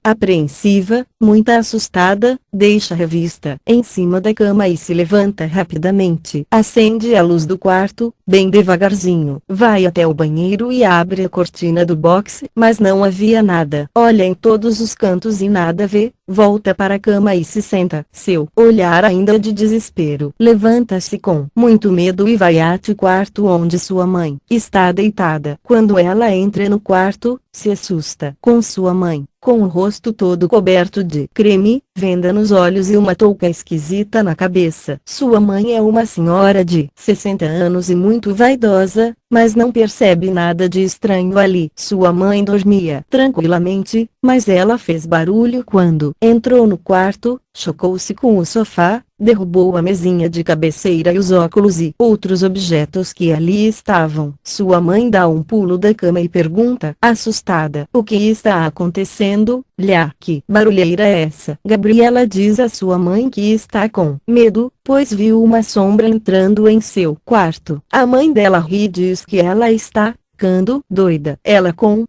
apreensiva, muito assustada, deixa a revista em cima da cama e se levanta rapidamente. Acende a luz do quarto, bem devagarzinho. Vai até o banheiro e abre a cortina do boxe, mas não havia nada. Olha em todos os cantos e nada vê. Volta para a cama e se senta. Seu olhar ainda de desespero. Levanta-se com muito medo e vai até o quarto onde sua mãe está deitada. Quando ela entra no quarto, se assusta com sua mãe, com o rosto todo coberto de creme, venda nos olhos e uma touca esquisita na cabeça. Sua mãe é uma senhora de 60 anos e muito vaidosa, mas não percebe nada de estranho ali. Sua mãe dormia tranquilamente, mas ela fez barulho quando entrou no quarto, chocou-se com o sofá, derrubou a mesinha de cabeceira e os óculos e outros objetos que ali estavam. Sua mãe dá um pulo da cama e pergunta, assustada: o que está acontecendo, Lha? Que barulheira é essa? Gabriela diz à sua mãe que está com medo, pois viu uma sombra entrando em seu quarto. A mãe dela ri e diz que ela está ficando doida. Ela com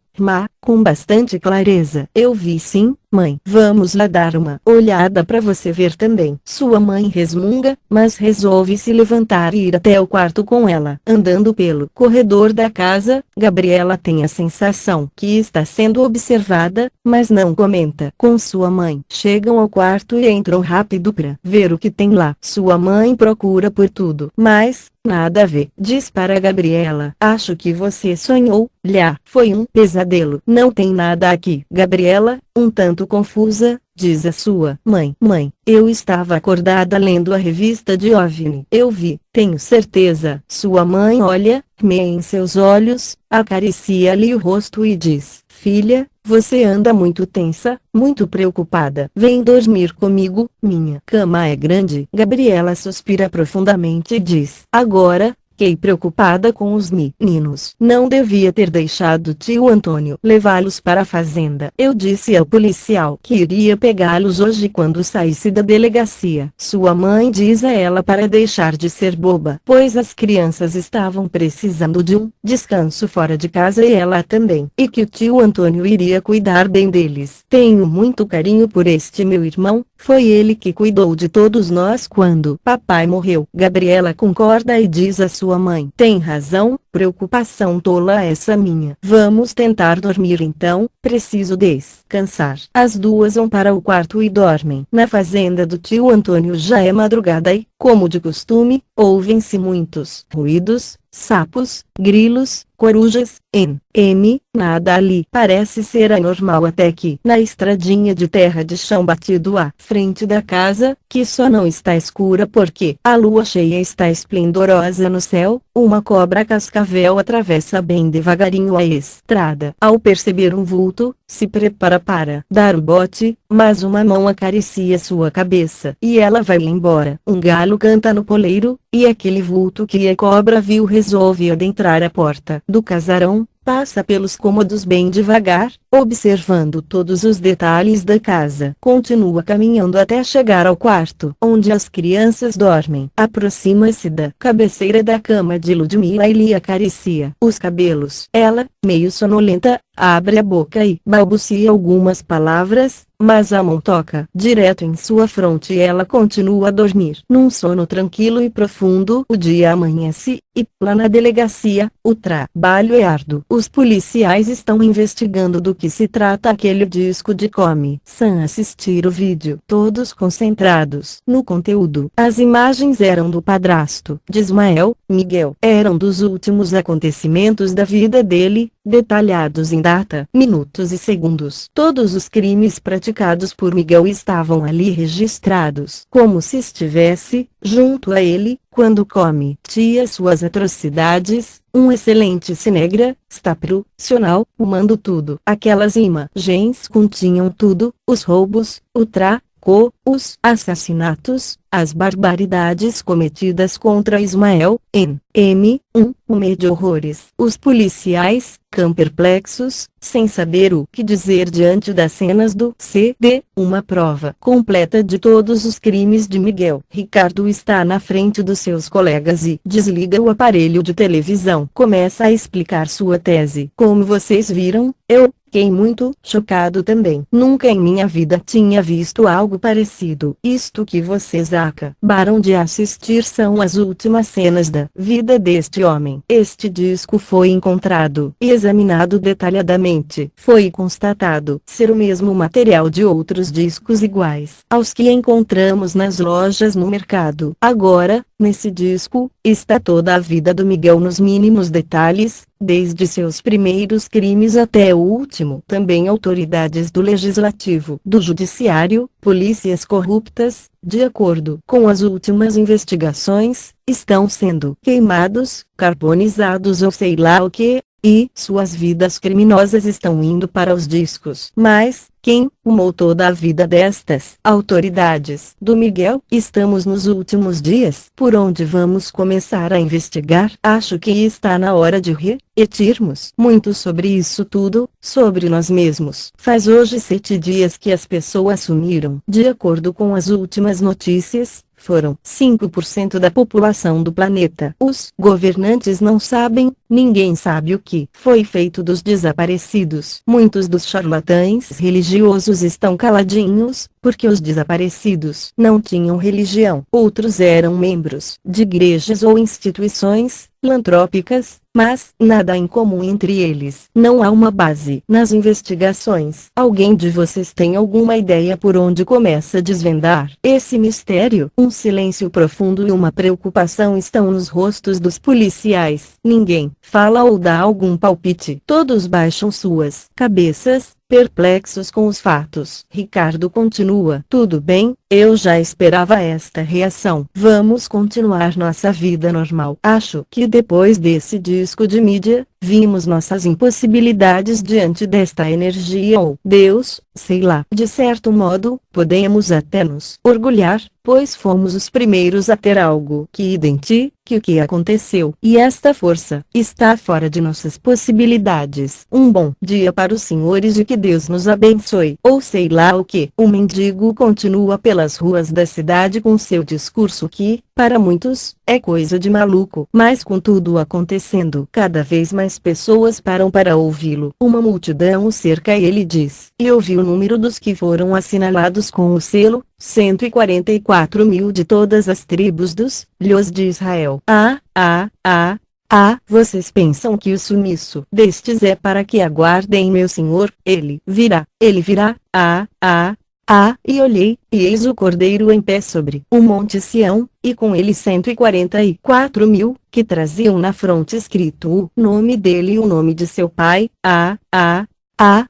bastante clareza: eu vi sim, mãe. Vamos lá dar uma olhada para você ver também. Sua mãe resmunga, mas resolve se levantar e ir até o quarto com ela. Andando pelo corredor da casa, Gabriela tem a sensação que está sendo observada, mas não comenta com sua mãe. Chegam ao quarto e entram rápido para ver o que tem lá. Sua mãe procura por tudo, mas nada a ver. Diz para Gabriela: acho que você sonhou, Lha. Foi um pesadelo. Não tem nada aqui. Gabriela, um tanto confusa, diz a sua mãe: mãe, eu estava acordada lendo a revista de OVNI. Eu vi, tenho certeza. Sua mãe olha, meia em seus olhos, acaricia-lhe o rosto e diz: filha, você anda muito tensa, muito preocupada. Vem dormir comigo, minha cama é grande. Gabriela suspira profundamente e diz: agora, fiquei preocupada com os meninos. Não devia ter deixado tio Antônio levá-los para a fazenda. Eu disse ao policial que iria pegá-los hoje quando saísse da delegacia. Sua mãe diz a ela para deixar de ser boba, pois as crianças estavam precisando de um descanso fora de casa e ela também. E que o tio Antônio iria cuidar bem deles. Tenho muito carinho por este meu irmão. Foi ele que cuidou de todos nós quando papai morreu. Gabriela concorda e diz a sua mãe: tem razão, preocupação tola essa minha. Vamos tentar dormir então, preciso descansar. As duas vão para o quarto e dormem. Na fazenda do tio Antônio já é madrugada e, como de costume, ouvem-se muitos ruídos, sapos, grilos, corujas, nada ali parece ser anormal até que, na estradinha de terra de chão batido à frente da casa, que só não está escura porque a lua cheia está esplendorosa no céu, uma cobra cascavel atravessa bem devagarinho a estrada. Ao perceber um vulto, se prepara para dar o bote, mas uma mão acaricia sua cabeça e ela vai embora. Um galo canta no poleiro, e aquele vulto que a cobra viu resolve adentrar a porta do casarão, passa pelos cômodos bem devagar, observando todos os detalhes da casa. Continua caminhando até chegar ao quarto, onde as crianças dormem. Aproxima-se da cabeceira da cama de Ludmila e lhe acaricia os cabelos. Ela, meio sonolenta, abre a boca e balbucia algumas palavras, mas a mão toca direto em sua fronte e ela continua a dormir. Num sono tranquilo e profundo, o dia amanhece, e lá na delegacia, o trabalho é árduo. Os policiais estão investigando do que se trata aquele disco de Come-san assistir o vídeo. Todos concentrados no conteúdo. As imagens eram do padrasto de Ismael, Miguel. Eram dos últimos acontecimentos da vida dele, detalhados em data, minutos e segundos. Todos os crimes praticados por Miguel estavam ali registrados, como se estivesse, junto a ele, quando cometia suas atrocidades. Um excelente cinegra, está profissional, filmando tudo. Aquelas imagens continham tudo, os roubos, o tráfico, os assassinatos, as barbaridades cometidas contra Ismael, um mês de horrores. Os policiais, perplexos, sem saber o que dizer diante das cenas do CD, uma prova completa de todos os crimes de Miguel. Ricardo está na frente dos seus colegas e desliga o aparelho de televisão. Começa a explicar sua tese. Como vocês viram, eu fiquei muito chocado também. Nunca em minha vida tinha visto algo parecido. Isto que vocês acabaram de assistir são as últimas cenas da vida deste homem. Este disco foi encontrado e examinado detalhadamente. Foi constatado ser o mesmo material de outros discos iguais aos que encontramos nas lojas no mercado. Agora, nesse disco, está toda a vida do Miguel nos mínimos detalhes, desde seus primeiros crimes até o último. Também autoridades do legislativo, do judiciário, polícias corruptas, de acordo com as últimas investigações, estão sendo queimados, carbonizados ou sei lá o que, e suas vidas criminosas estão indo para os discos. Mas, quem fumou toda a vida destas autoridades do Miguel? Estamos nos últimos dias. Por onde vamos começar a investigar? Acho que está na hora de refletirmos muito sobre isso tudo, sobre nós mesmos. Faz hoje 7 dias que as pessoas sumiram. De acordo com as últimas notícias, foram 5% da população do planeta. Os governantes não sabem, ninguém sabe o que foi feito dos desaparecidos. Muitos dos charlatães religiosos estão caladinhos, porque os desaparecidos não tinham religião. Outros eram membros de igrejas ou instituições filantrópicas, mas nada em comum entre eles. Não há uma base nas investigações. Alguém de vocês tem alguma ideia por onde começa a desvendar esse mistério? Um silêncio profundo e uma preocupação estão nos rostos dos policiais. Ninguém fala ou dá algum palpite. Todos baixam suas cabeças, perplexos com os fatos. Ricardo continua. Tudo bem, eu já esperava esta reação. Vamos continuar nossa vida normal. Acho que depois desse disco de mídia, vimos nossas impossibilidades diante desta energia ou Deus, sei lá. De certo modo, podemos até nos orgulhar, pois fomos os primeiros a ter algo que identifique o que aconteceu. E esta força está fora de nossas possibilidades. Um bom dia para os senhores e que Deus nos abençoe. Ou sei lá o que. O mendigo continua pelas ruas da cidade com seu discurso que, para muitos, é coisa de maluco. Mas com tudo acontecendo, cada vez mais pessoas param para ouvi-lo. Uma multidão o cerca e ele diz. E ouvi o número dos que foram assinalados com o selo, 144.000 de todas as tribos dos filhos de Israel. Vocês pensam que o sumiço destes é para que aguardem meu Senhor? Ele virá. E olhei, e eis o Cordeiro em pé sobre o monte Sião, e com ele 144.000, que traziam na fronte escrito o nome dele e o nome de seu pai.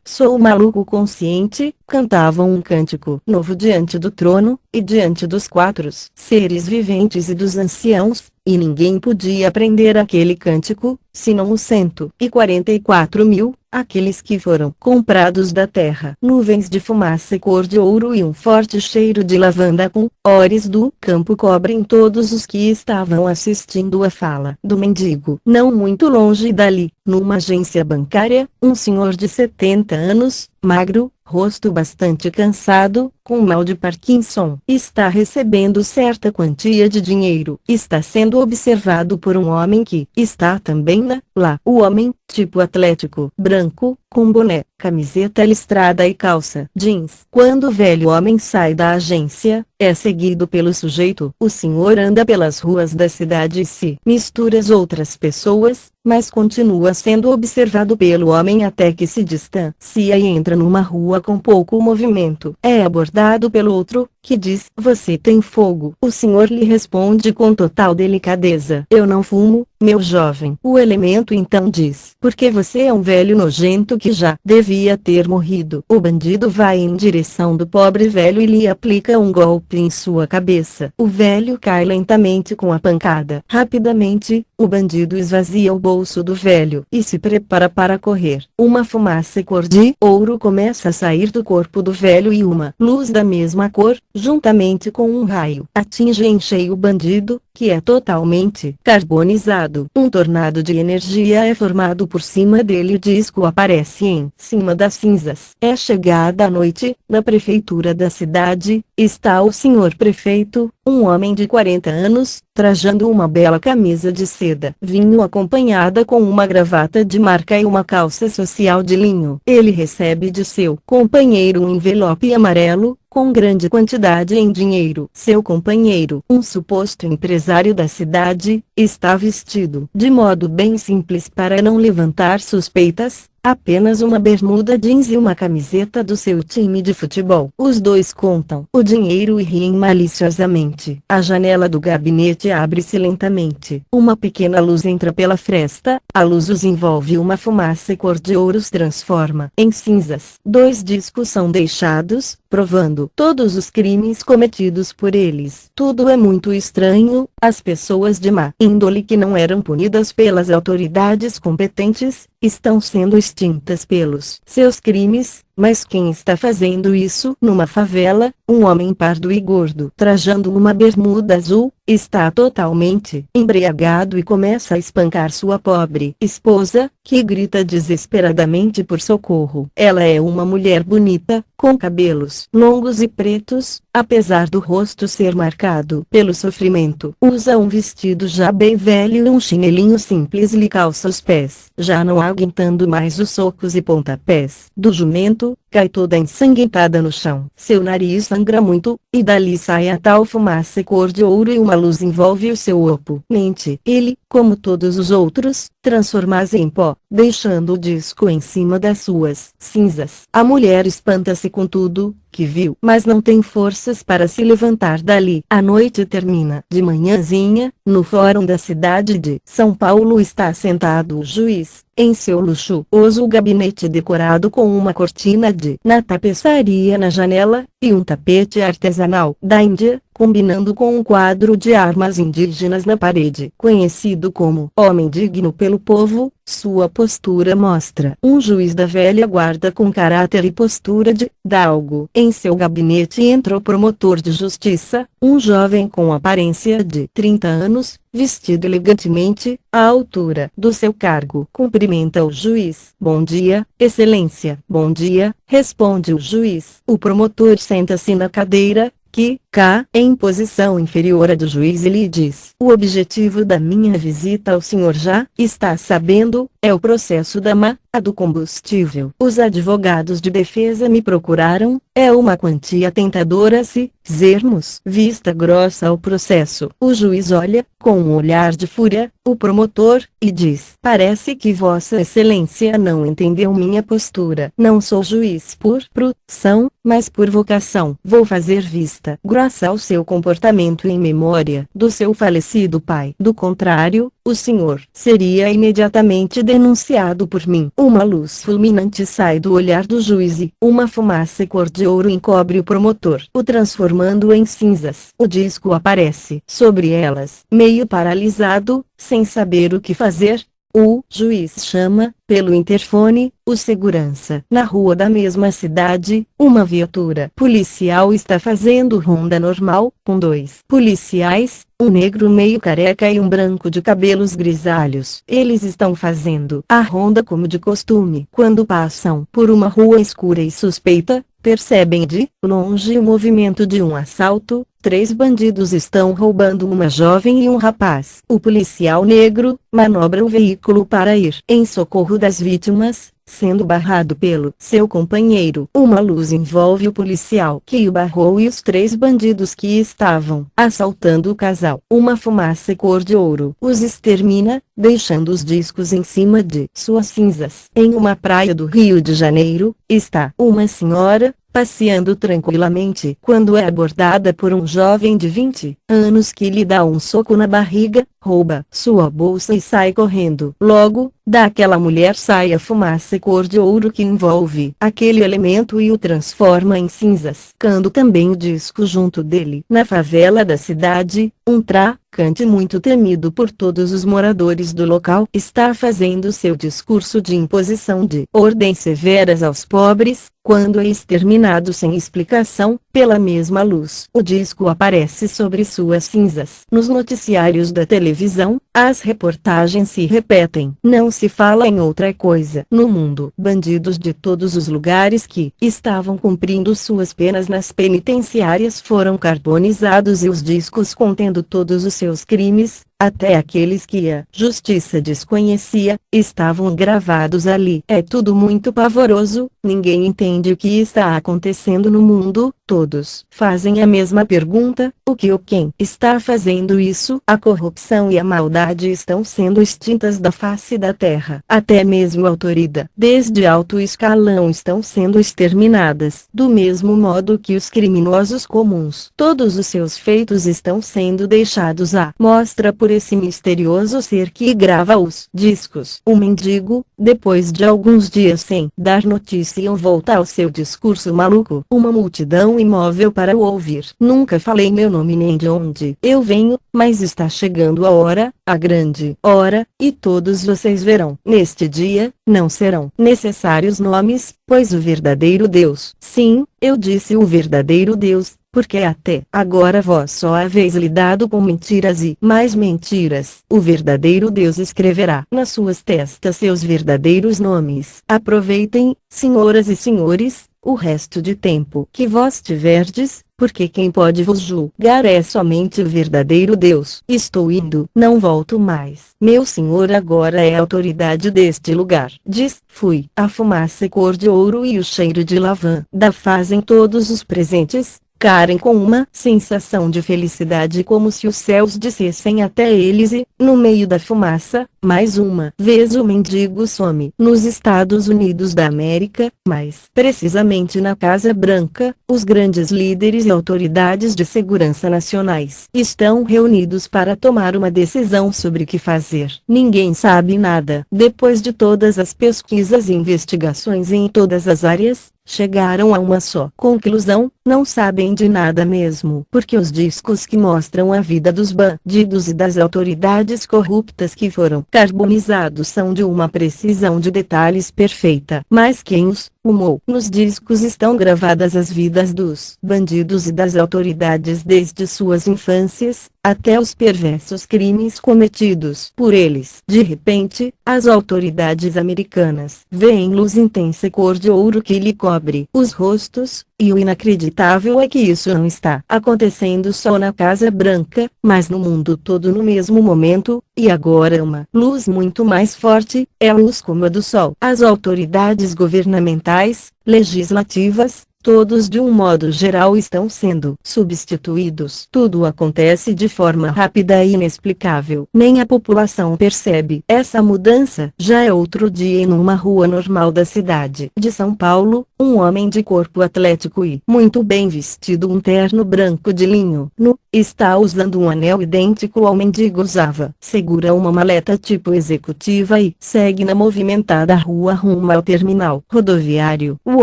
Sou maluco consciente, cantavam um cântico novo diante do trono, e diante dos 4 seres viventes e dos anciãos, e ninguém podia aprender aquele cântico, senão os 144.000, aqueles que foram comprados da terra. Nuvens de fumaça cor de ouro e um forte cheiro de lavanda com ores do campo cobrem todos os que estavam assistindo à fala do mendigo. Não muito longe dali, numa agência bancária, um senhor de 70 anos, magro, rosto bastante cansado, com mal de Parkinson, está recebendo certa quantia de dinheiro. Está sendo observado por um homem que está também lá. O homem, tipo atlético, branco, com boné, camiseta listrada e calça jeans. Quando o velho homem sai da agência, é seguido pelo sujeito. O senhor anda pelas ruas da cidade e se mistura às outras pessoas, mas continua sendo observado pelo homem até que se distancia e entra numa rua com pouco movimento. É abordado pelo outro, que diz: "Você tem fogo?" O senhor lhe responde com total delicadeza: "Eu não fumo, meu jovem." O elemento então diz: "Porque você é um velho nojento que já deveria devia ter morrido. O bandido vai em direção do pobre velho e lhe aplica um golpe em sua cabeça. O velho cai lentamente com a pancada. Rapidamente, o bandido esvazia o bolso do velho e se prepara para correr. Uma fumaça cor de ouro começa a sair do corpo do velho e uma luz da mesma cor, juntamente com um raio, atinge em cheio o bandido, que é totalmente carbonizado. Um tornado de energia é formado por cima dele e o disco aparece em cima das cinzas. É chegada a noite. Na prefeitura da cidade, está o senhor prefeito, um homem de 40 anos, trajando uma bela camisa de seda, vinho acompanhada com uma gravata de marca e uma calça social de linho. Ele recebe de seu companheiro um envelope amarelo, com grande quantidade em dinheiro. Seu companheiro, um suposto empresário da cidade, está vestido de modo bem simples para não levantar suspeitas, apenas uma bermuda jeans e uma camiseta do seu time de futebol. Os dois contam o dinheiro e riem maliciosamente. A janela do gabinete abre-se lentamente. Uma pequena luz entra pela fresta, a luz os envolve e uma fumaça cor de ouro os transforma em cinzas. 2 discos são deixados, provando todos os crimes cometidos por eles. Tudo é muito estranho. As pessoas de má índole que não eram punidas pelas autoridades competentes, estão sendo extintas pelos seus crimes. Mas quem está fazendo isso? Numa favela, um homem pardo e gordo, trajando uma bermuda azul, está totalmente embriagado e começa a espancar sua pobre esposa, que grita desesperadamente por socorro. Ela é uma mulher bonita, com cabelos longos e pretos, apesar do rosto ser marcado pelo sofrimento. Usa um vestido já bem velho e um chinelinho simples lhe calça os pés. Já não aguentando mais os socos e pontapés do jumento, cai toda ensanguentada no chão. Seu nariz sangra muito, e dali sai a tal fumaça cor de ouro e uma luz envolve o seu oponente. Ele, como todos os outros, transforma-se em pó, deixando o disco em cima das suas cinzas. A mulher espanta-se com tudo que viu, mas não tem forças para se levantar dali. A noite termina. De manhãzinha, no fórum da cidade de São Paulo está sentado o juiz, em seu luxuoso gabinete decorado com uma cortina na tapeçaria na janela, e um tapete artesanal da Índia, combinando com um quadro de armas indígenas na parede. Conhecido como homem digno pelo povo, sua postura mostra um juiz da velha guarda com caráter e postura de galgo. Em seu gabinete entra o promotor de justiça, um jovem com aparência de 30 anos, vestido elegantemente, à altura do seu cargo. Cumprimenta o juiz. Bom dia, excelência. Bom dia, responde o juiz. O promotor senta-se na cadeira, que, cá, em posição inferior à do juiz, e lhe diz: o objetivo da minha visita ao senhor já está sabendo, é o processo da do combustível. Os advogados de defesa me procuraram, é uma quantia tentadora se fizermos vista grossa ao processo. O juiz olha, com um olhar de fúria, o promotor, e diz: parece que vossa excelência não entendeu minha postura. Não sou juiz por profissão, mas por vocação. Vou fazer vista grossa ao seu comportamento em memória do seu falecido pai. Do contrário, o senhor seria imediatamente denunciado por mim. Uma luz fulminante sai do olhar do juiz e uma fumaça cor de ouro encobre o promotor, o transformando em cinzas. O disco aparece sobre elas, meio paralisado, sem saber o que fazer. O juiz chama, pelo interfone, o segurança. Na rua da mesma cidade, uma viatura policial está fazendo ronda normal, com 2 policiais, um negro meio careca e um branco de cabelos grisalhos. Eles estão fazendo a ronda como de costume. Quando passam por uma rua escura e suspeita, percebem de longe o movimento de um assalto. 3 bandidos estão roubando uma jovem e um rapaz. O policial negro manobra o veículo para ir em socorro das vítimas, sendo barrado pelo seu companheiro. Uma luz envolve o policial que o barrou e os 3 bandidos que estavam assaltando o casal. Uma fumaça cor de ouro os extermina, deixando os discos em cima de suas cinzas. Em uma praia do Rio de Janeiro, está uma senhora, passeando tranquilamente, quando é abordada por um jovem de 20 anos que lhe dá um soco na barriga, rouba sua bolsa e sai correndo. Logo, daquela mulher sai a fumaça cor de ouro que envolve aquele elemento e o transforma em cinzas. Cando também o disco junto dele. Na favela da cidade, um traficante muito temido por todos os moradores do local está fazendo seu discurso de imposição de ordens severas aos pobres, quando é exterminado sem explicação, pela mesma luz. O disco aparece sobre suas cinzas. Nos noticiários da televisão, as reportagens se repetem. Não se fala em outra coisa. No mundo, bandidos de todos os lugares que estavam cumprindo suas penas nas penitenciárias foram carbonizados e os discos contendo todos os seus crimes, até aqueles que a justiça desconhecia, estavam gravados ali. É tudo muito pavoroso, ninguém entende o que está acontecendo no mundo, todos fazem a mesma pergunta, o que ou quem está fazendo isso? A corrupção e a maldade estão sendo extintas da face da terra. Até mesmo a autoridade, desde alto escalão, estão sendo exterminadas. Do mesmo modo que os criminosos comuns, todos os seus feitos estão sendo deixados à mostra por esse misterioso ser que grava os discos. O mendigo, depois de alguns dias sem dar notícia, volta ao seu discurso maluco. Uma multidão imóvel para o ouvir. Nunca falei meu nome nem de onde eu venho, mas está chegando a hora, a grande hora, e todos vocês verão. Neste dia, não serão necessários nomes, pois o verdadeiro Deus, sim, eu disse o verdadeiro Deus, porque até agora vós só haveis lidado com mentiras e mais mentiras. O verdadeiro Deus escreverá nas suas testas seus verdadeiros nomes. Aproveitem, senhoras e senhores, o resto de tempo que vós tiverdes, porque quem pode vos julgar é somente o verdadeiro Deus. Estou indo, não volto mais. Meu senhor agora é a autoridade deste lugar. Diz, fui. A fumaça cor de ouro e o cheiro de lavanda fazem todos os presentes ficarem com uma sensação de felicidade, como se os céus dissessem até eles, e, no meio da fumaça, mais uma vez o mendigo some. Nos Estados Unidos da América, mais precisamente na Casa Branca, os grandes líderes e autoridades de segurança nacionais estão reunidos para tomar uma decisão sobre o que fazer. Ninguém sabe nada. Depois de todas as pesquisas e investigações em todas as áreas, chegaram a uma só conclusão: não sabem de nada mesmo. Porque os discos que mostram a vida dos bandidos e das autoridades corruptas que foram carbonizados são de uma precisão de detalhes perfeita. Mas quem os filmou? Nos discos estão gravadas as vidas dos bandidos e das autoridades desde suas infâncias, até os perversos crimes cometidos por eles. De repente, as autoridades americanas veem luz intensa cor de ouro que lhe cobre os rostos, e o inacreditável é que isso não está acontecendo só na Casa Branca, mas no mundo todo no mesmo momento, e agora uma luz muito mais forte, é a luz como a do Sol. As autoridades governamentais, legislativas, todos de um modo geral estão sendo substituídos. Tudo acontece de forma rápida e inexplicável. Nem a população percebe. Essa mudança já é outro dia em uma rua normal da cidade de São Paulo, um homem de corpo atlético e muito bem vestido, um terno branco de linho, está usando um anel idêntico ao mendigo usava. Segura uma maleta tipo executiva e segue na movimentada rua rumo ao terminal rodoviário. O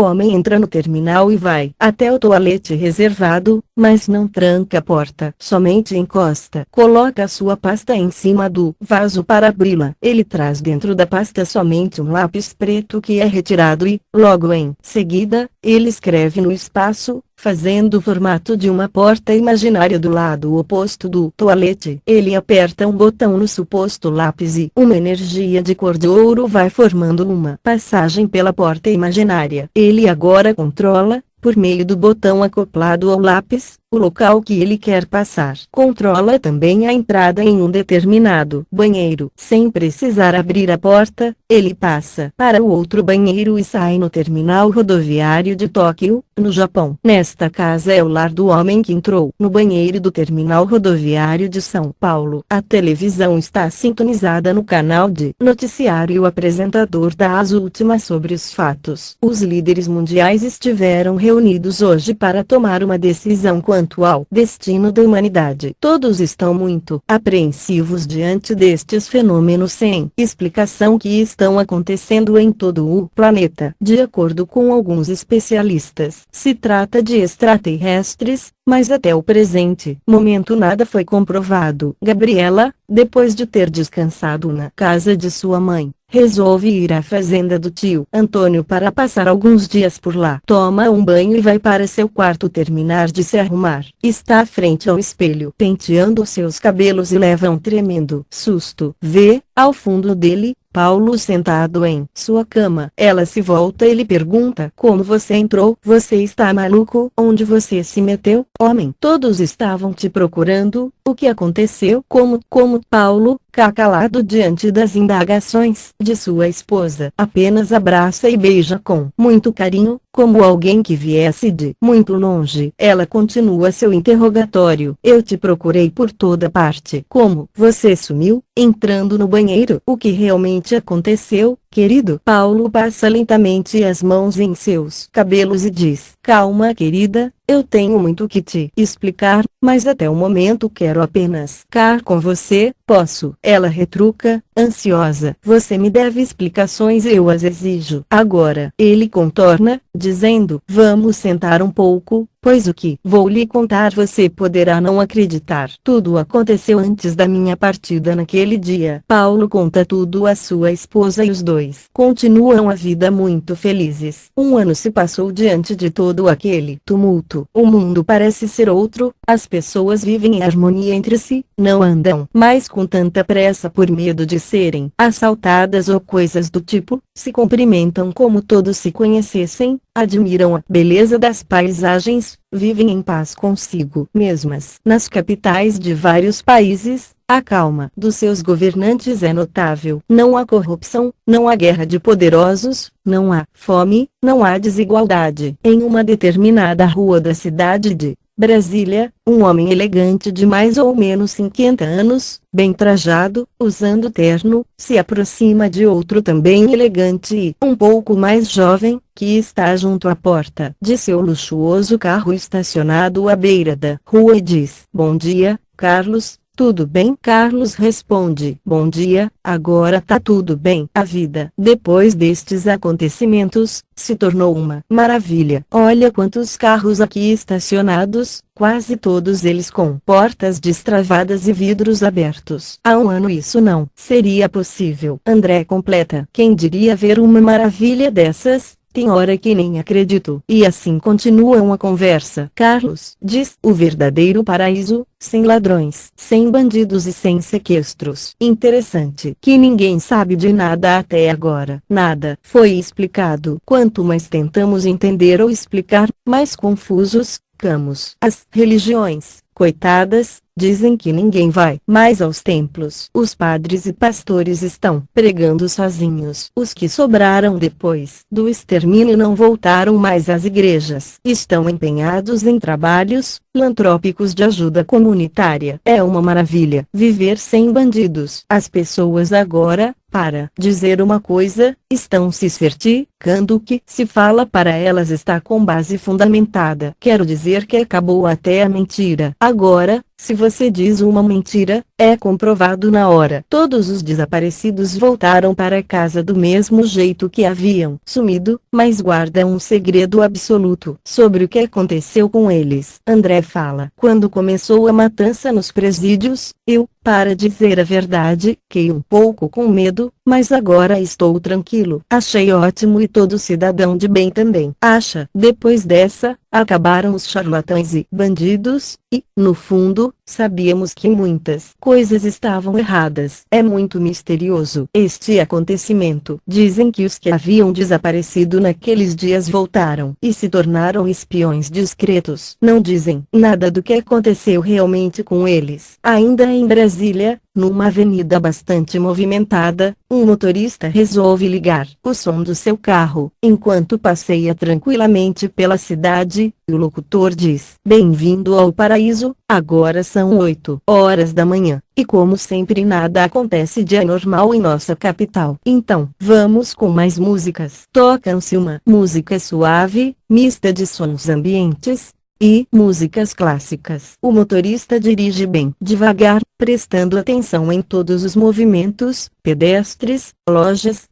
homem entra no terminal e vai até o toalete reservado, mas não tranca a porta, somente encosta. Coloca sua pasta em cima do vaso para abri-la. Ele traz dentro da pasta somente um lápis preto que é retirado e, logo em seguida, ele escreve no espaço, fazendo o formato de uma porta imaginária do lado oposto do toalete. Ele aperta um botão no suposto lápis e uma energia de cor de ouro vai formando uma passagem pela porta imaginária. Ele agora controla, por meio do botão acoplado ao lápis, o local que ele quer passar. Controla também a entrada em um determinado banheiro. Sem precisar abrir a porta, ele passa para o outro banheiro e sai no terminal rodoviário de Tóquio, no Japão. Nesta casa é o lar do homem que entrou no banheiro do terminal rodoviário de São Paulo. A televisão está sintonizada no canal de noticiário e o apresentador dá as últimas sobre os fatos. Os líderes mundiais estiveram reunidos hoje para tomar uma decisão quanto ao destino da humanidade. Todos estão muito apreensivos diante destes fenômenos sem explicação que estão acontecendo em todo o planeta. De acordo com alguns especialistas, se trata de extraterrestres, mas até o presente momento nada foi comprovado. Gabriela, depois de ter descansado na casa de sua mãe, resolve ir à fazenda do tio Antônio para passar alguns dias por lá. Toma um banho e vai para seu quarto terminar de se arrumar. Está frente ao espelho, penteando seus cabelos e leva um tremendo susto. Vê, ao fundo dele, Paulo sentado em sua cama. Ela se volta e lhe pergunta: como você entrou? Você está maluco? Onde você se meteu, homem? Todos estavam te procurando. O que aconteceu? Como Paulo, calado diante das indagações de sua esposa, apenas abraça e beija com muito carinho, como alguém que viesse de muito longe. Ela continua seu interrogatório. Eu te procurei por toda parte. Como você sumiu, entrando no banheiro? O que realmente aconteceu, querido? Paulo passa lentamente as mãos em seus cabelos e diz: calma, querida, eu tenho muito que te explicar, mas até o momento quero apenas ficar com você. Posso? Ela retruca, ansiosa. Você me deve explicações, eu as exijo agora. Ele contorna, dizendo: vamos sentar um pouco, pois o que vou lhe contar você poderá não acreditar. Tudo aconteceu antes da minha partida naquele dia. Paulo conta tudo à sua esposa e os dois continuam a vida muito felizes. Um ano se passou diante de todo aquele tumulto. O mundo parece ser outro, as pessoas vivem em harmonia entre si, não andam mais com tanta pressa por medo de serem assaltadas ou coisas do tipo, se cumprimentam como todos se conhecessem, admiram a beleza das paisagens, vivem em paz consigo mesmas. Nas capitais de vários países, a calma dos seus governantes é notável. Não há corrupção, não há guerra de poderosos, não há fome, não há desigualdade. Em uma determinada rua da cidade de Brasília, um homem elegante de mais ou menos 50 anos, bem trajado, usando terno, se aproxima de outro também elegante e um pouco mais jovem, que está junto à porta de seu luxuoso carro estacionado à beira da rua e diz: bom dia, Carlos. Tudo bem? Carlos responde: bom dia, agora tá tudo bem. A vida, depois destes acontecimentos, se tornou uma maravilha. Olha quantos carros aqui estacionados, quase todos eles com portas destravadas e vidros abertos. Há um ano isso não seria possível. André completa: quem diria ver uma maravilha dessas? Tem hora que nem acredito. E assim continuam a conversa. Carlos diz: o verdadeiro paraíso, sem ladrões, sem bandidos e sem sequestros. Interessante que ninguém sabe de nada até agora. Nada foi explicado. Quanto mais tentamos entender ou explicar, mais confusos ficamos. As religiões, coitadas, dizem que ninguém vai mais aos templos. Os padres e pastores estão pregando sozinhos. Os que sobraram depois do extermínio não voltaram mais às igrejas. Estão empenhados em trabalhos filantrópicos de ajuda comunitária. É uma maravilha viver sem bandidos. As pessoas agora, para dizer uma coisa, estão se certificando que se fala para elas está com base fundamentada. Quero dizer que acabou até a mentira. Agora, se você diz uma mentira, é comprovado na hora. Todos os desaparecidos voltaram para casa do mesmo jeito que haviam sumido, mas guardam um segredo absoluto sobre o que aconteceu com eles. André fala: quando começou a matança nos presídios, eu, para dizer a verdade, fiquei um pouco com medo, mas agora estou tranquilo. Achei ótimo e todo cidadão de bem também acha. Depois dessa, acabaram os charlatães e bandidos, e, no fundo, sabíamos que muitas coisas estavam erradas. É muito misterioso este acontecimento. Dizem que os que haviam desaparecido naqueles dias voltaram e se tornaram espiões discretos. Não dizem nada do que aconteceu realmente com eles. Ainda em Brasília, numa avenida bastante movimentada, um motorista resolve ligar o som do seu carro, enquanto passeia tranquilamente pela cidade, e o locutor diz: "Bem-vindo ao paraíso, agora são 8 horas da manhã, e como sempre nada acontece de anormal em nossa capital. Então, vamos com mais músicas." Tocam-se uma música suave, mista de sons ambientes, e músicas clássicas. O motorista dirige bem devagar, prestando atenção em todos os movimentos, pedestres, lojas,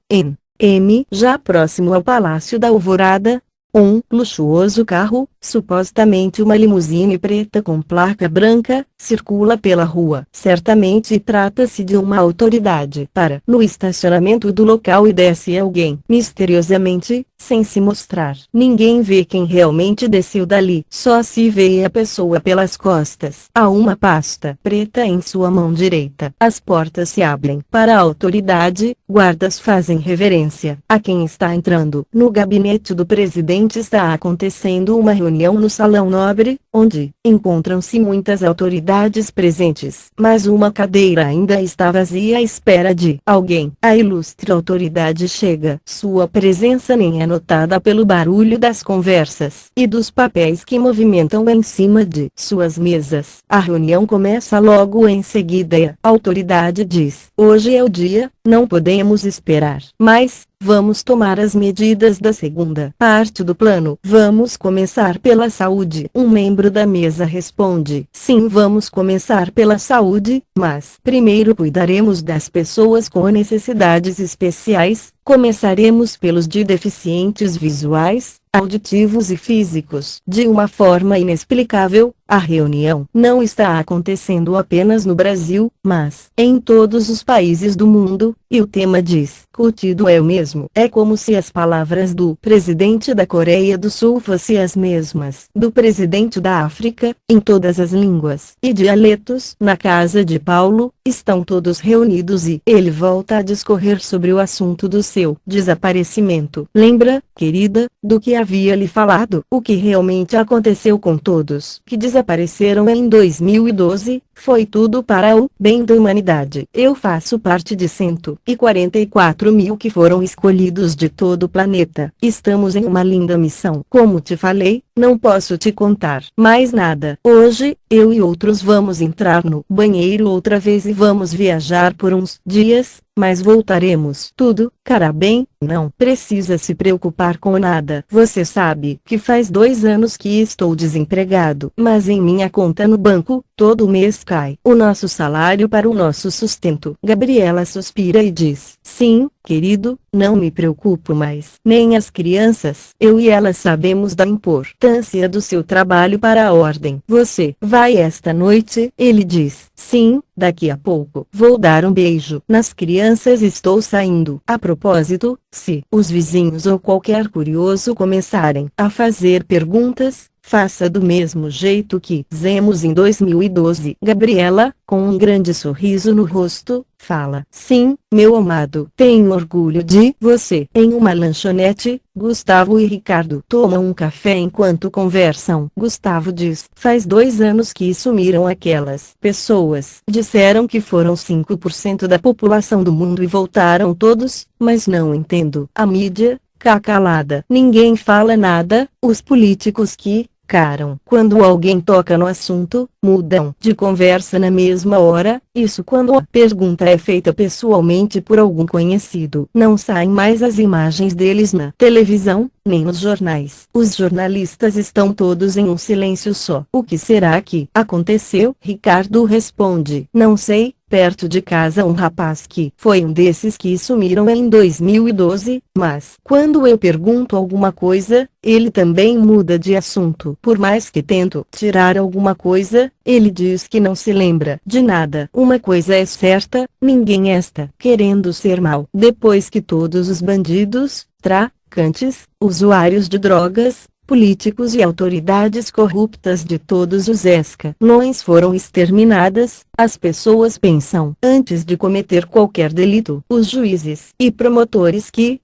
já próximo ao Palácio da Alvorada. Um luxuoso carro, supostamente uma limusine preta com placa branca, circula pela rua. Certamente trata-se de uma autoridade. Para no estacionamento do local e desce alguém, misteriosamente, sem se mostrar. Ninguém vê quem realmente desceu dali. Só se vê a pessoa pelas costas. Há uma pasta preta em sua mão direita. As portas se abrem. Para a autoridade, guardas fazem reverência a quem está entrando. No gabinete do presidente está acontecendo uma reunião no Salão Nobre, onde encontram-se muitas autoridades presentes. Mas uma cadeira ainda está vazia à espera de alguém. A ilustre autoridade chega. Sua presença nem é notada pelo barulho das conversas e dos papéis que movimentam em cima de suas mesas. A reunião começa logo em seguida e a autoridade diz: "Hoje é o dia, não podemos esperar mais. Vamos tomar as medidas da segunda parte do plano. Vamos começar pela saúde." Um membro da mesa responde: "Sim, vamos começar pela saúde, mas primeiro cuidaremos das pessoas com necessidades especiais. Começaremos pelos de deficientes visuais, auditivos e físicos." De uma forma inexplicável, a reunião não está acontecendo apenas no Brasil, mas em todos os países do mundo, e o tema discutido é o mesmo. É como se as palavras do presidente da Coreia do Sul fossem as mesmas do presidente da África, em todas as línguas e dialetos. Na casa de Paulo, estão todos reunidos e ele volta a discorrer sobre o assunto do seu desaparecimento. "Lembra, querida, do que havia lhe falado? O que realmente aconteceu com todos que desapareceram em 2012, foi tudo para o bem da humanidade. Eu faço parte de 144 mil que foram escolhidos de todo o planeta. Estamos em uma linda missão. Como te falei, não posso te contar mais nada. Hoje, eu e outros vamos entrar no banheiro outra vez e vamos viajar por uns dias, mas voltaremos. Tudo, cara bem, não precisa se preocupar com nada. Você sabe que faz 2 anos que estou desempregado, mas em minha conta no banco, todo mês cai o nosso salário para o nosso sustento." Gabriela suspira e diz: "Sim, querido, não me preocupo mais. Nem as crianças. Eu e elas sabemos da importância do seu trabalho para a ordem." "Você vai esta noite?" Ele diz: "Sim, daqui a pouco. Vou dar um beijo nas crianças e estou saindo. A propósito, se os vizinhos ou qualquer curioso começarem a fazer perguntas, faça do mesmo jeito que fizemos em 2012. Gabriela, com um grande sorriso no rosto, fala: "Sim, meu amado. Tenho orgulho de você." Em uma lanchonete, Gustavo e Ricardo tomam um café enquanto conversam. Gustavo diz: "Faz 2 anos que sumiram aquelas pessoas. Disseram que foram 5% da população do mundo e voltaram todos, mas não entendo. A mídia, calada. Ninguém fala nada. Os políticos que caram. Quando alguém toca no assunto, mudam de conversa na mesma hora. Isso quando a pergunta é feita pessoalmente por algum conhecido. Não saem mais as imagens deles na televisão, nem nos jornais. Os jornalistas estão todos em um silêncio só. O que será que aconteceu?" Ricardo responde: "Não sei, perto de casa um rapaz que foi um desses que sumiram em 2012, mas quando eu pergunto alguma coisa, ele também muda de assunto. Por mais que tento tirar alguma coisa, ele diz que não se lembra de nada. Uma coisa é certa, ninguém está querendo ser mal. Depois que todos os bandidos, traficantes, usuários de drogas, políticos e autoridades corruptas de todos os escalões foram exterminadas, as pessoas pensam antes de cometer qualquer delito. Os juízes e promotores que